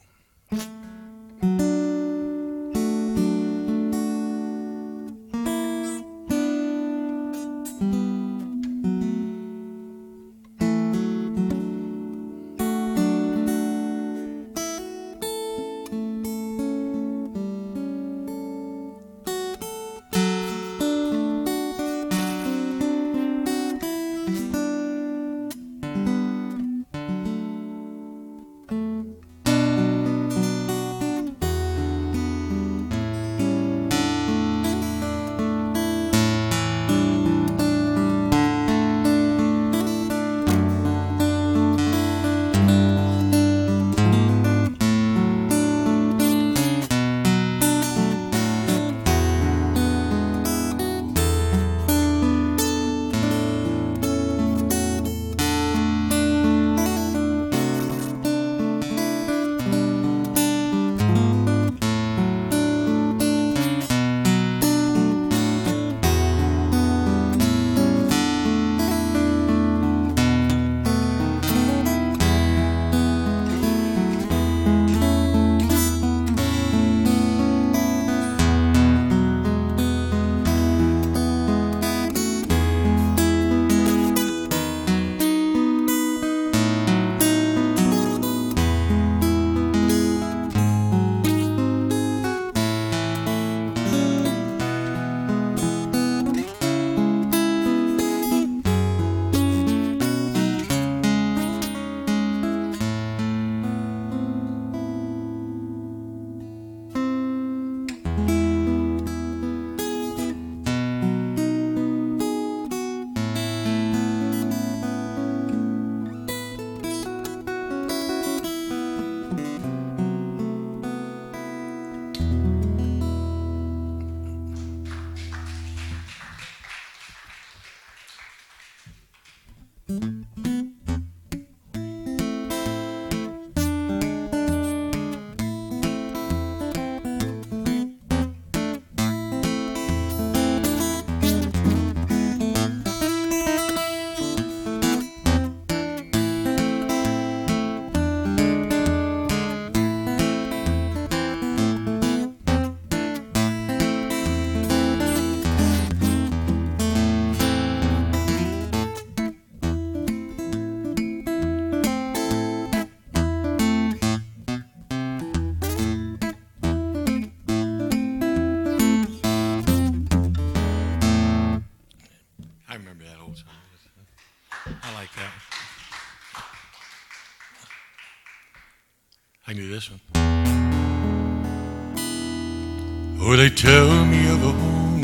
Oh, they tell me of a home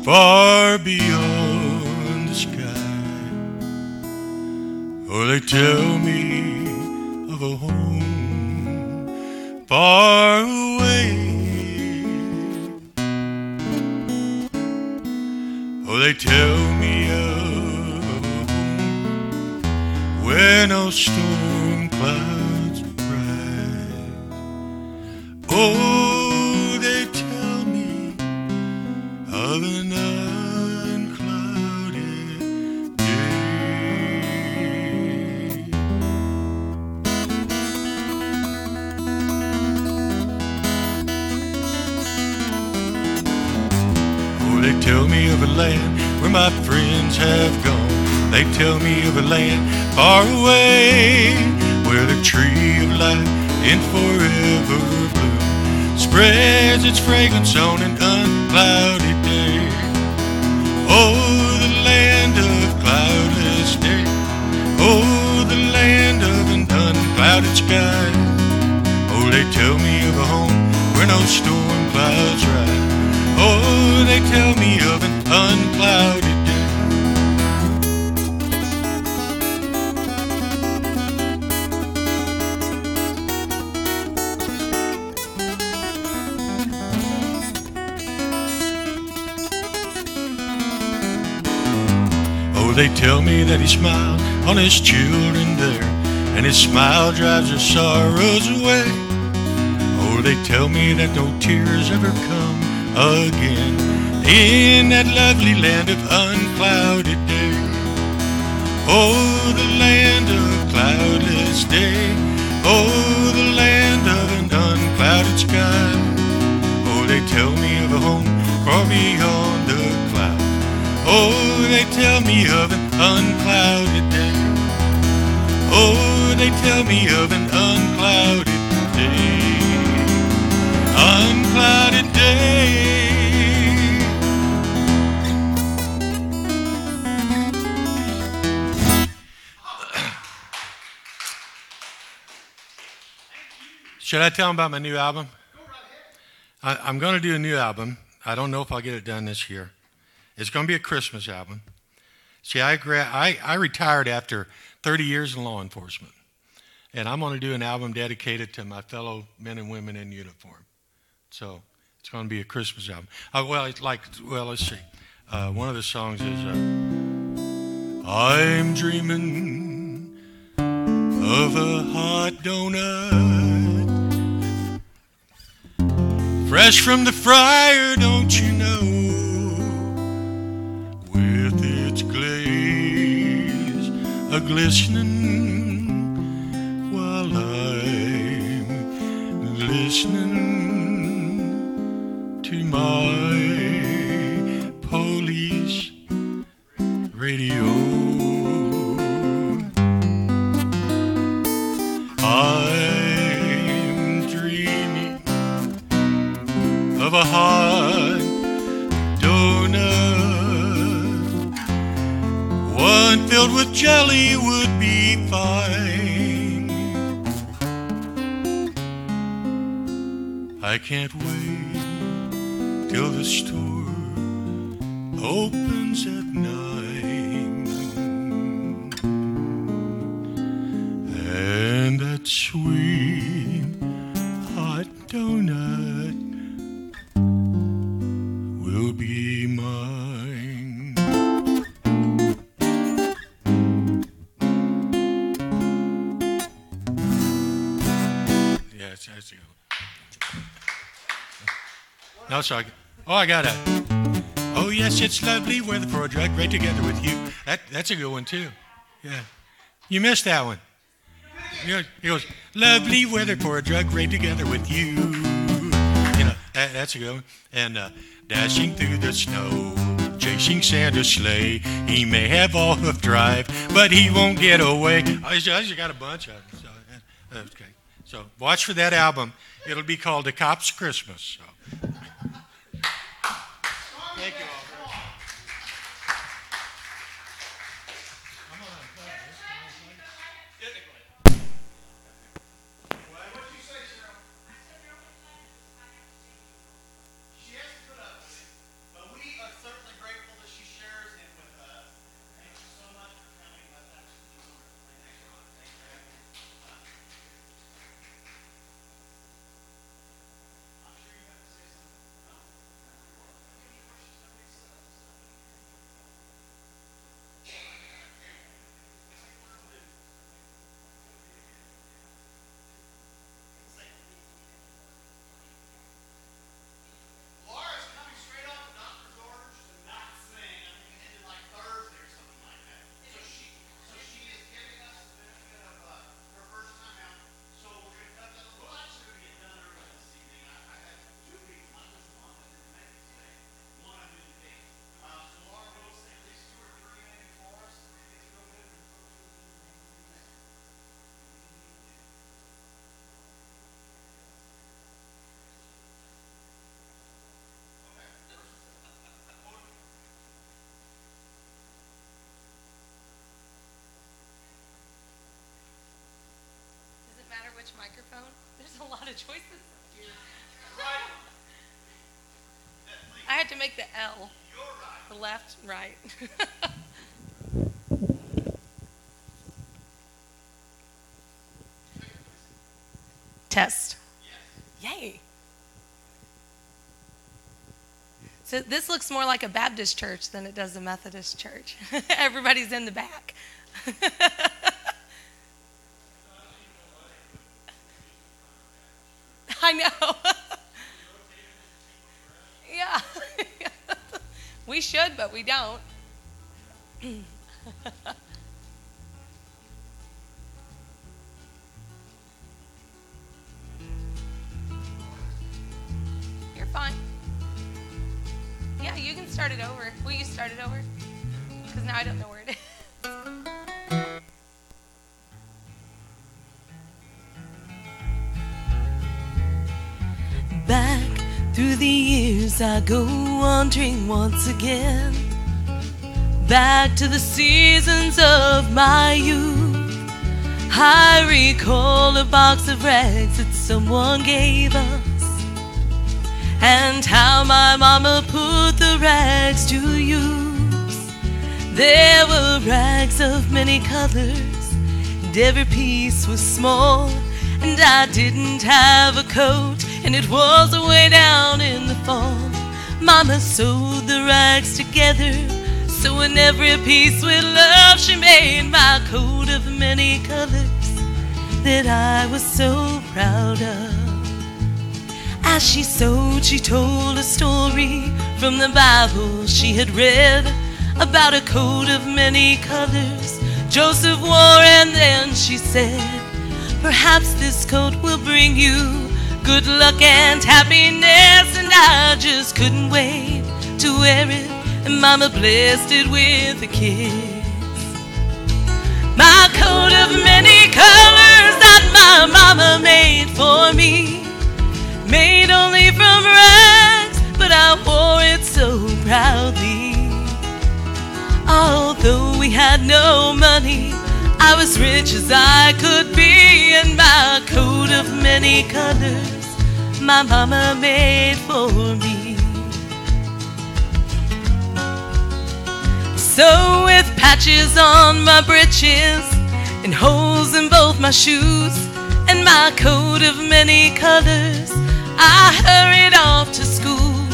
far beyond the sky. Oh, they tell me of a home far away. Oh, they tell me of a home where no storm clouds rise. Oh, they tell me of an unclouded day. Oh, they tell me of a land where my friends have gone. They tell me of a land far away where the tree of life in forever bloom spreads its fragrance on an unclouded day. Oh, the land of cloudless day. Oh, the land of an unclouded sky. Oh, they tell me of a home where no storm clouds rise. Oh, they tell me of an unclouded day. Oh, they tell me that he smiled on his children there, and his smile drives their sorrows away. Oh, they tell me that no tears ever come again in that lovely land of unclouded day. Oh, the land of cloudless day. Oh, the land of an unclouded sky. Oh, they tell me of a home far beyond the clouds. Oh, they tell me of an unclouded day. Oh, they tell me of an unclouded day. Unclouded day. Should I tell them about my new album? I'm going to do a new album. I don't know if I'll get it done this year. It's going to be a Christmas album. See, I retired after 30 years in law enforcement, and I'm going to do an album dedicated to my fellow men and women in uniform. So it's going to be a Christmas album. Let's see. One of the songs is I'm dreaming of a hot donut, fresh from the fryer, don't you know? With its glaze a-glistening while I'm listening to my police radio. I'm dreaming of a hot donut. One filled with jelly would be fine. I can't wait till the store opens at 9, and that sweet hot donut will be mine. Yeah, it's nice to go. No, sorry. Oh, I got it. Oh, yes, it's lovely weather for a drug right together with you. That's a good one, too. Yeah. You missed that one. He goes, lovely weather for a drug right together with you. You know, that's a good one. And dashing through the snow, chasing Santa's sleigh. He may have all-hoof drive, but he won't get away. I just got a bunch of them. So, okay. So watch for that album. It'll be called A Cop's Christmas. So. Thank you all. the choices. I had to make the L. The left, right. Test. Yay. So this looks more like a Baptist church than it does a Methodist church. Everybody's in the back. I know. Yeah. We should, but we don't. You're fine. Yeah, you can start it over. Will you start it over? Because now I don't know where it is. Back through the years I go wandering once again, back to the seasons of my youth. I recall a box of rags that someone gave us, and how my mama put the rags to use. There were rags of many colors, and every piece was small, and I didn't have a coat, and it was way down in the fall. Mama sewed the rags together, sewing every piece with love. She made my coat of many colors that I was so proud of. As she sewed, she told a story from the Bible she had read about a coat of many colors Joseph wore, and then she said, perhaps this coat will bring you good luck and happiness. And I just couldn't wait to wear it, and Mama blessed it with a kiss. My coat of many colors that my mama made for me, made only from rags, but I wore it so proudly. Although we had no money, I was rich as I could be, and my coat of many colors my mama made for me. So with patches on my breeches and holes in both my shoes, and my coat of many colors, I hurried off to school,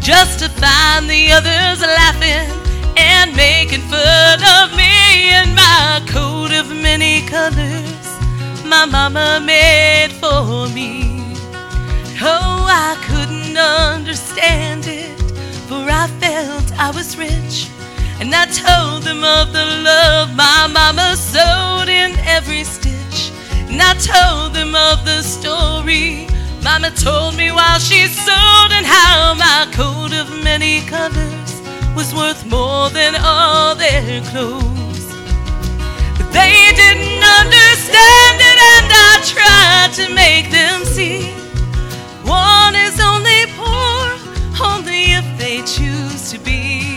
just to find the others laughing and making fun of me. And my coat of many colors my mama made for me. Oh, I couldn't understand it, for I felt I was rich, and I told them of the love my mama sewed in every stitch. And I told them of the story Mama told me while she sewed, and how my coat of many colors was worth more than all their clothes. But they didn't understand it, and I tried to make them see one is only poor, only if they choose to be.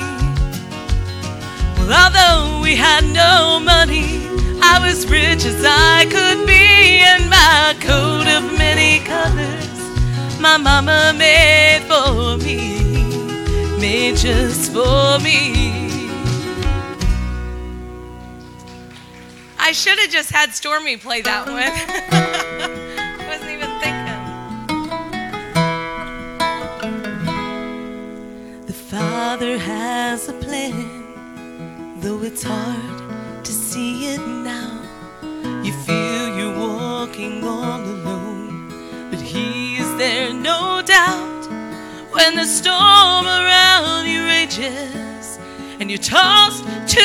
Well, although we had no money, I was rich as I could be, and my coat of many colors my mama made for me, made just for me. I should have just had Stormy play that one. I wasn't even thinking. The Father has a plan, though it's hard to see it now. You feel you're walking all alone, but He is there, no doubt. When the storm around you rages, and you're tossed to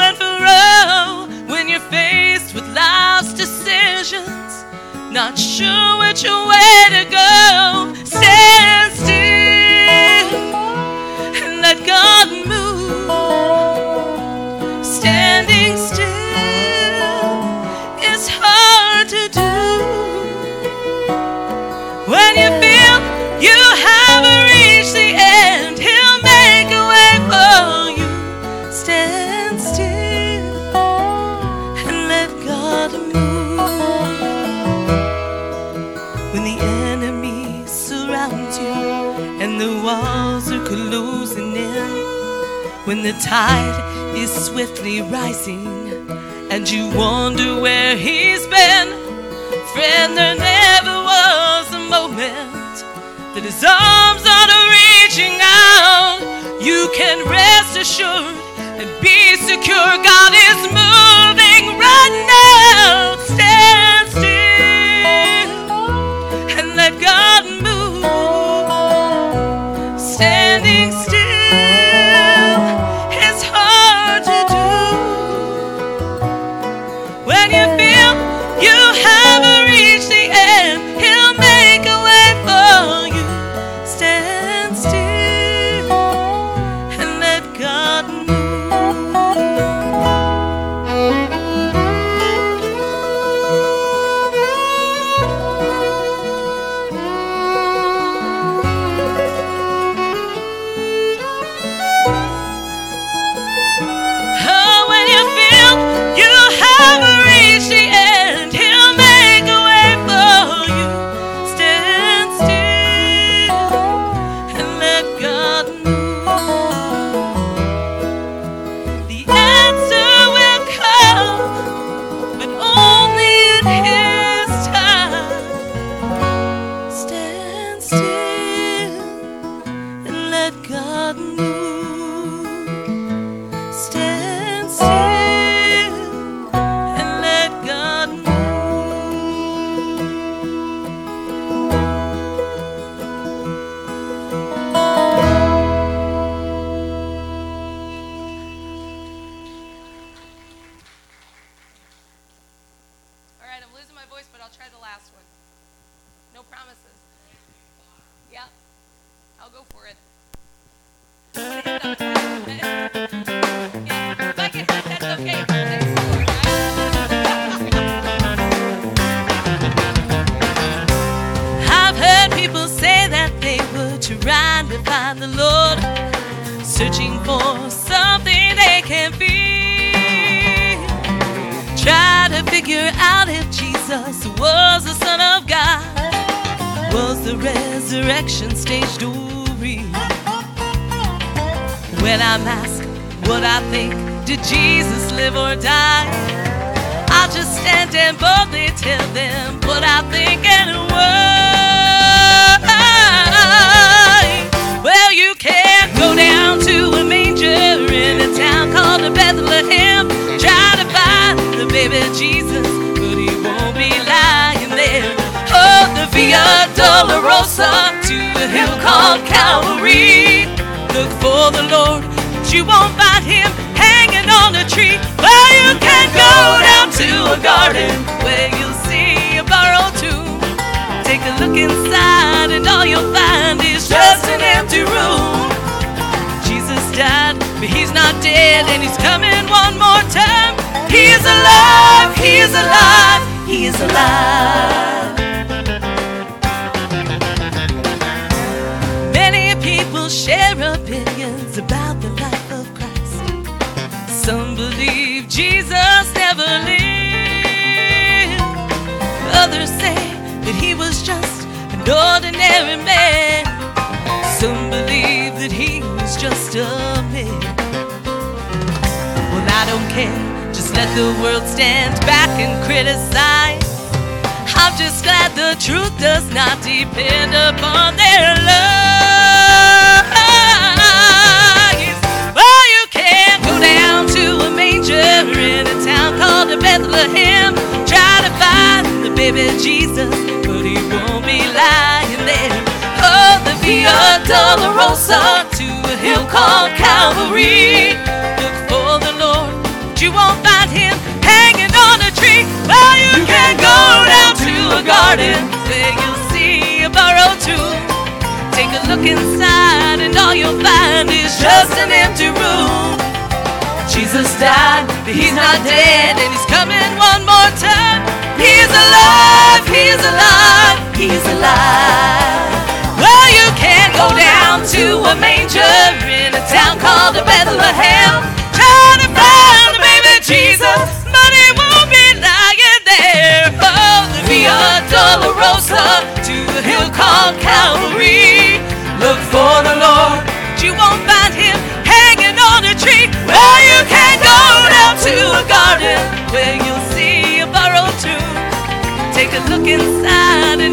and fro, when you're faced with life's decisions, not sure which way to go, stand still and let God move. Standing still is hard to do. When you feel you haven't reached the end, He'll make a way for you. Stand still and let God move. When the around you, and the walls are closing in. When the tide is swiftly rising, and you wonder where he's been, friend, there never was a moment that his arms aren't reaching out. You can rest assured and be secure. God is moving right now. Stand still and let God move. Standing still is hard to do. When you feel you haven't reached the end, he'll make a way for you. Stand still and let God move. Oh, when you feel you haven't reached the end, he'll make a way for you. Stand still and let God move. The answer will come, but only in his time. Stand still and let God move. Stand still and let God move. All right, I'm losing my voice, but I'll try the last one. No promises. Yeah, I'll go for it. Yeah, if I get hurt, that's okay. Thanks, Lord, I've heard people say that they were trying to find the Lord, searching for something they can feel. Try to figure out if Jesus was the Son of God. Was the resurrection staged or real? When I'm asked what I think, did Jesus live or die? I'll just stand and boldly tell them what I think and why. Well, you can't go down to a manger in a town called Bethlehem, try to find the baby Jesus, but he won't be lying there. Oh, the Via Dolorosa to a hill called Calvary. Look for the Lord, but you won't find him hanging on a tree. Well, you can go down to a garden where you'll see a borrowed tomb. Take a look inside and all you'll find is just an empty room. Jesus died, but he's not dead, and he's coming one more time. He is alive, he is alive, he is alive. Many people share opinions about the life of Christ. Some believe Jesus never lived. Others say that he was just an ordinary man. Some believe that he was just a myth. Well, I don't care, just let the world stand back and criticize. I'm just glad the truth does not depend upon their lies. Well, you can't go down to a manger in a town called Bethlehem, try to find the baby Jesus, but he won't be lying there. Oh, the Via Dolorosa to a hill called Calvary. Look for the Lord, but you won't find him hanging on a tree. Well, you can go down to a garden where you'll see a borrowed tomb. Take a look inside and all you'll find is just an empty room. Jesus died, but he's not dead, and he's coming one more time. He is alive, he is alive, he is alive. Well, you can't go down to a manger in a town called Bethlehem, trying to find the baby Jesus, but he won't be lying there. Oh, the Via Dolorosa to the hill called Calvary.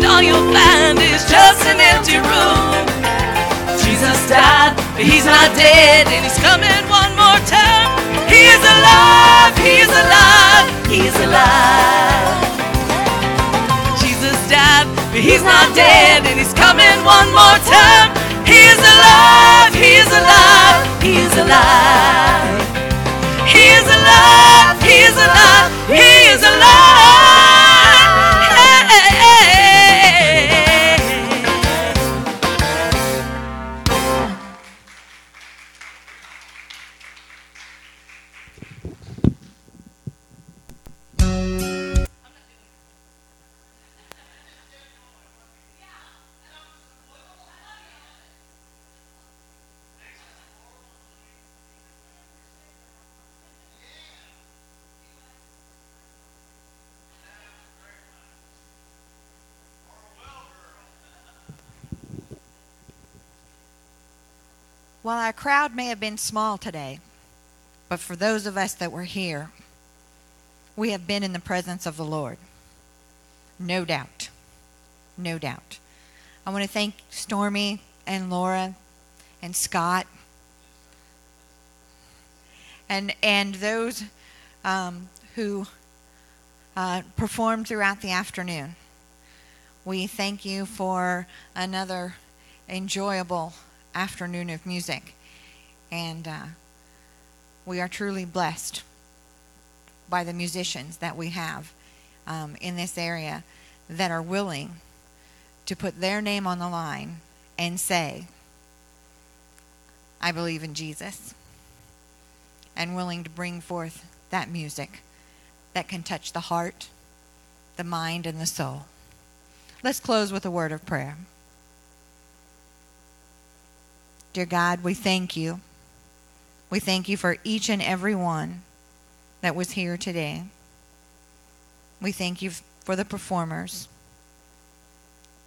all you'll find is just an empty room. Jesus died, but he's not dead, and he's coming one more time. He is alive, he is alive, he is alive. Jesus died, but he's not dead, and he's coming one more time. He is alive, he is alive, he is alive. He is alive, he is alive, he is alive. While our crowd may have been small today, but for those of us that were here, we have been in the presence of the Lord. No doubt. No doubt. I want to thank Stormy and Laura and Scott and those who performed throughout the afternoon. We thank you for another enjoyable afternoon of music, and we are truly blessed by the musicians that we have in this area that are willing to put their name on the line and say, I believe in Jesus, and willing to bring forth that music that can touch the heart, the mind, and the soul. Let's close with a word of prayer. Dear God, we thank you. We thank you for each and every one that was here today. We thank you for the performers.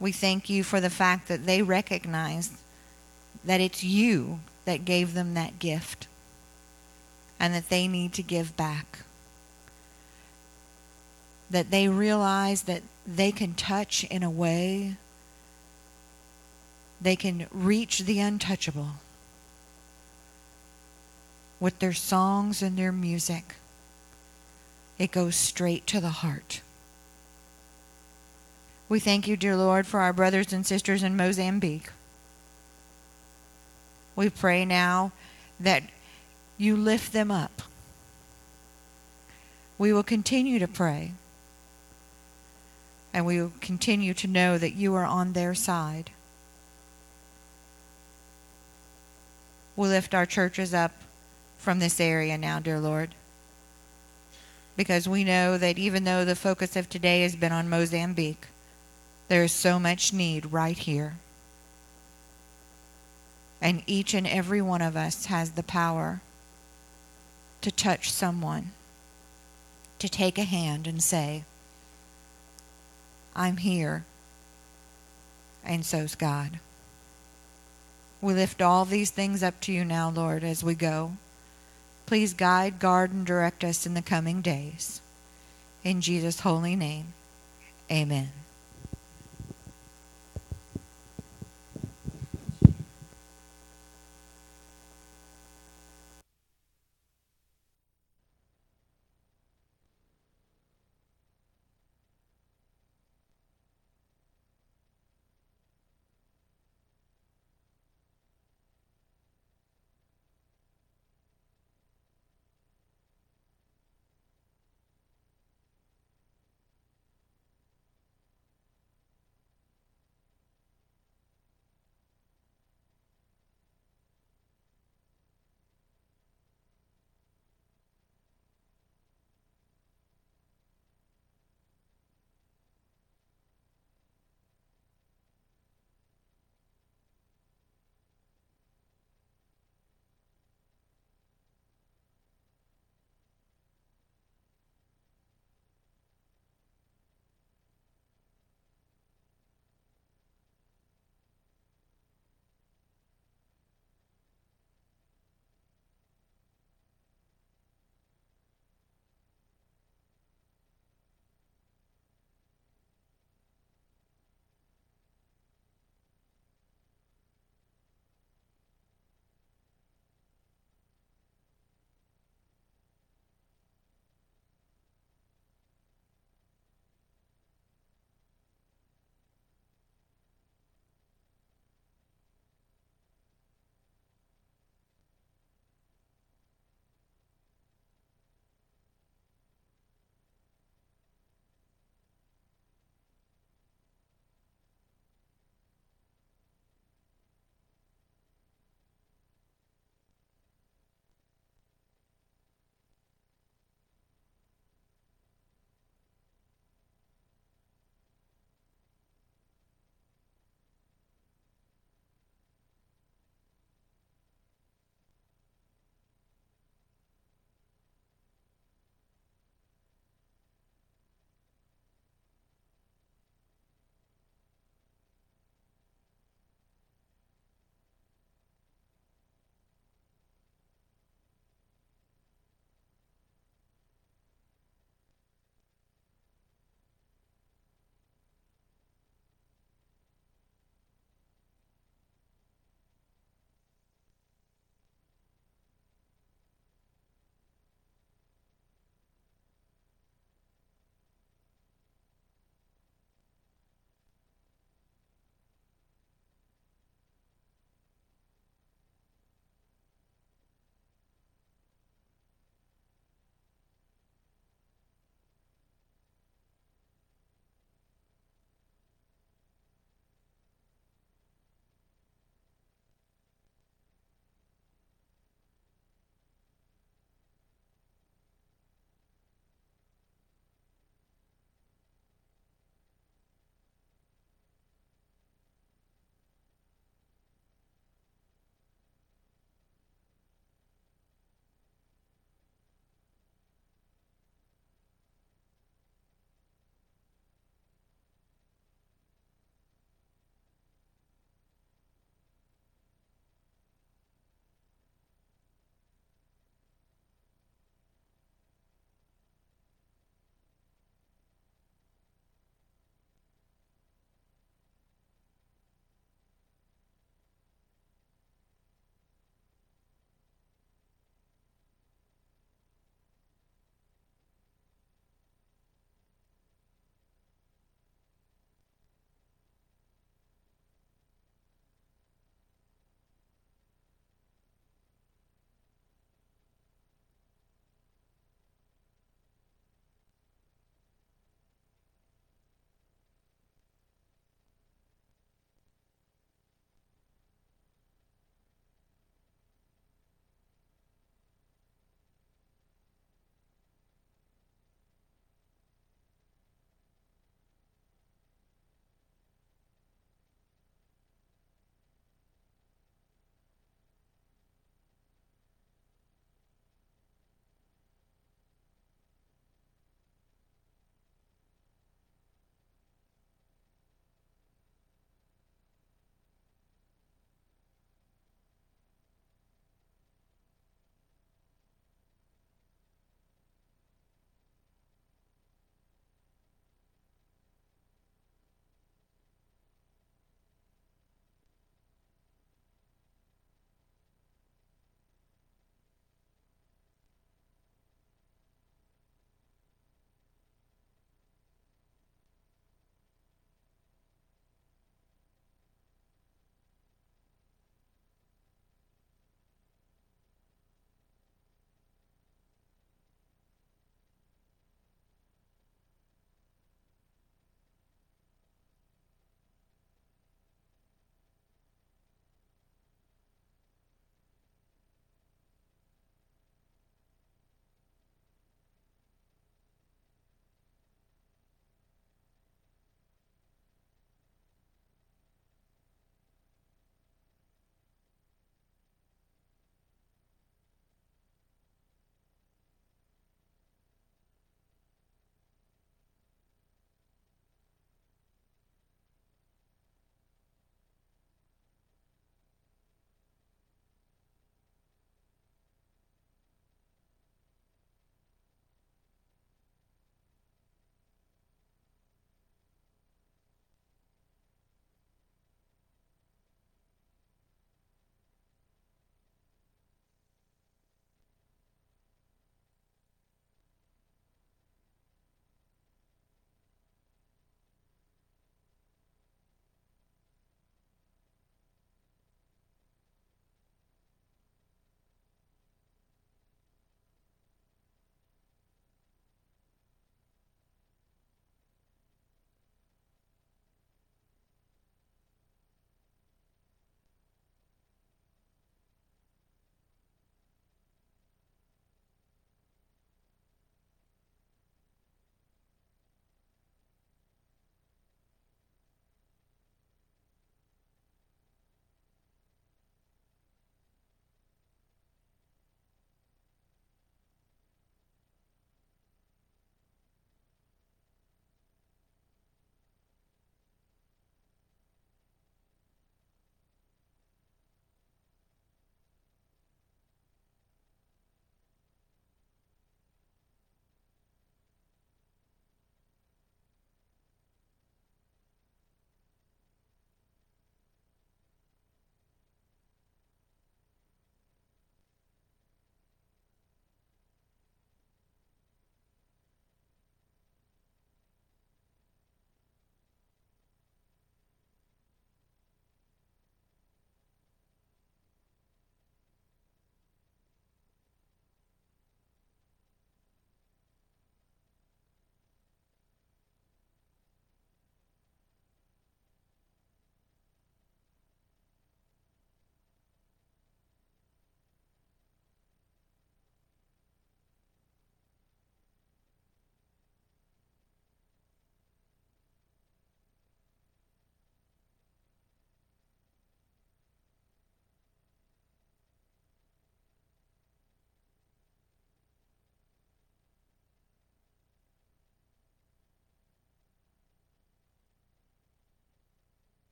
We thank you for the fact that they recognize that it's you that gave them that gift and that they need to give back. That they realize that they can touch in a way, they can reach the untouchable with their songs and their music. It goes straight to the heart. We thank you, dear Lord, for our brothers and sisters in Mozambique. We pray now that you lift them up. We will continue to pray, and we will continue to know that you are on their side. We lift our churches up from this area now, dear Lord, because we know that even though the focus of today has been on Mozambique, there is so much need right here. And each and every one of us has the power to touch someone, to take a hand and say, I'm here, and so's God. We lift all these things up to you now, Lord, as we go. Please guide, guard, and direct us in the coming days. In Jesus' holy name, amen.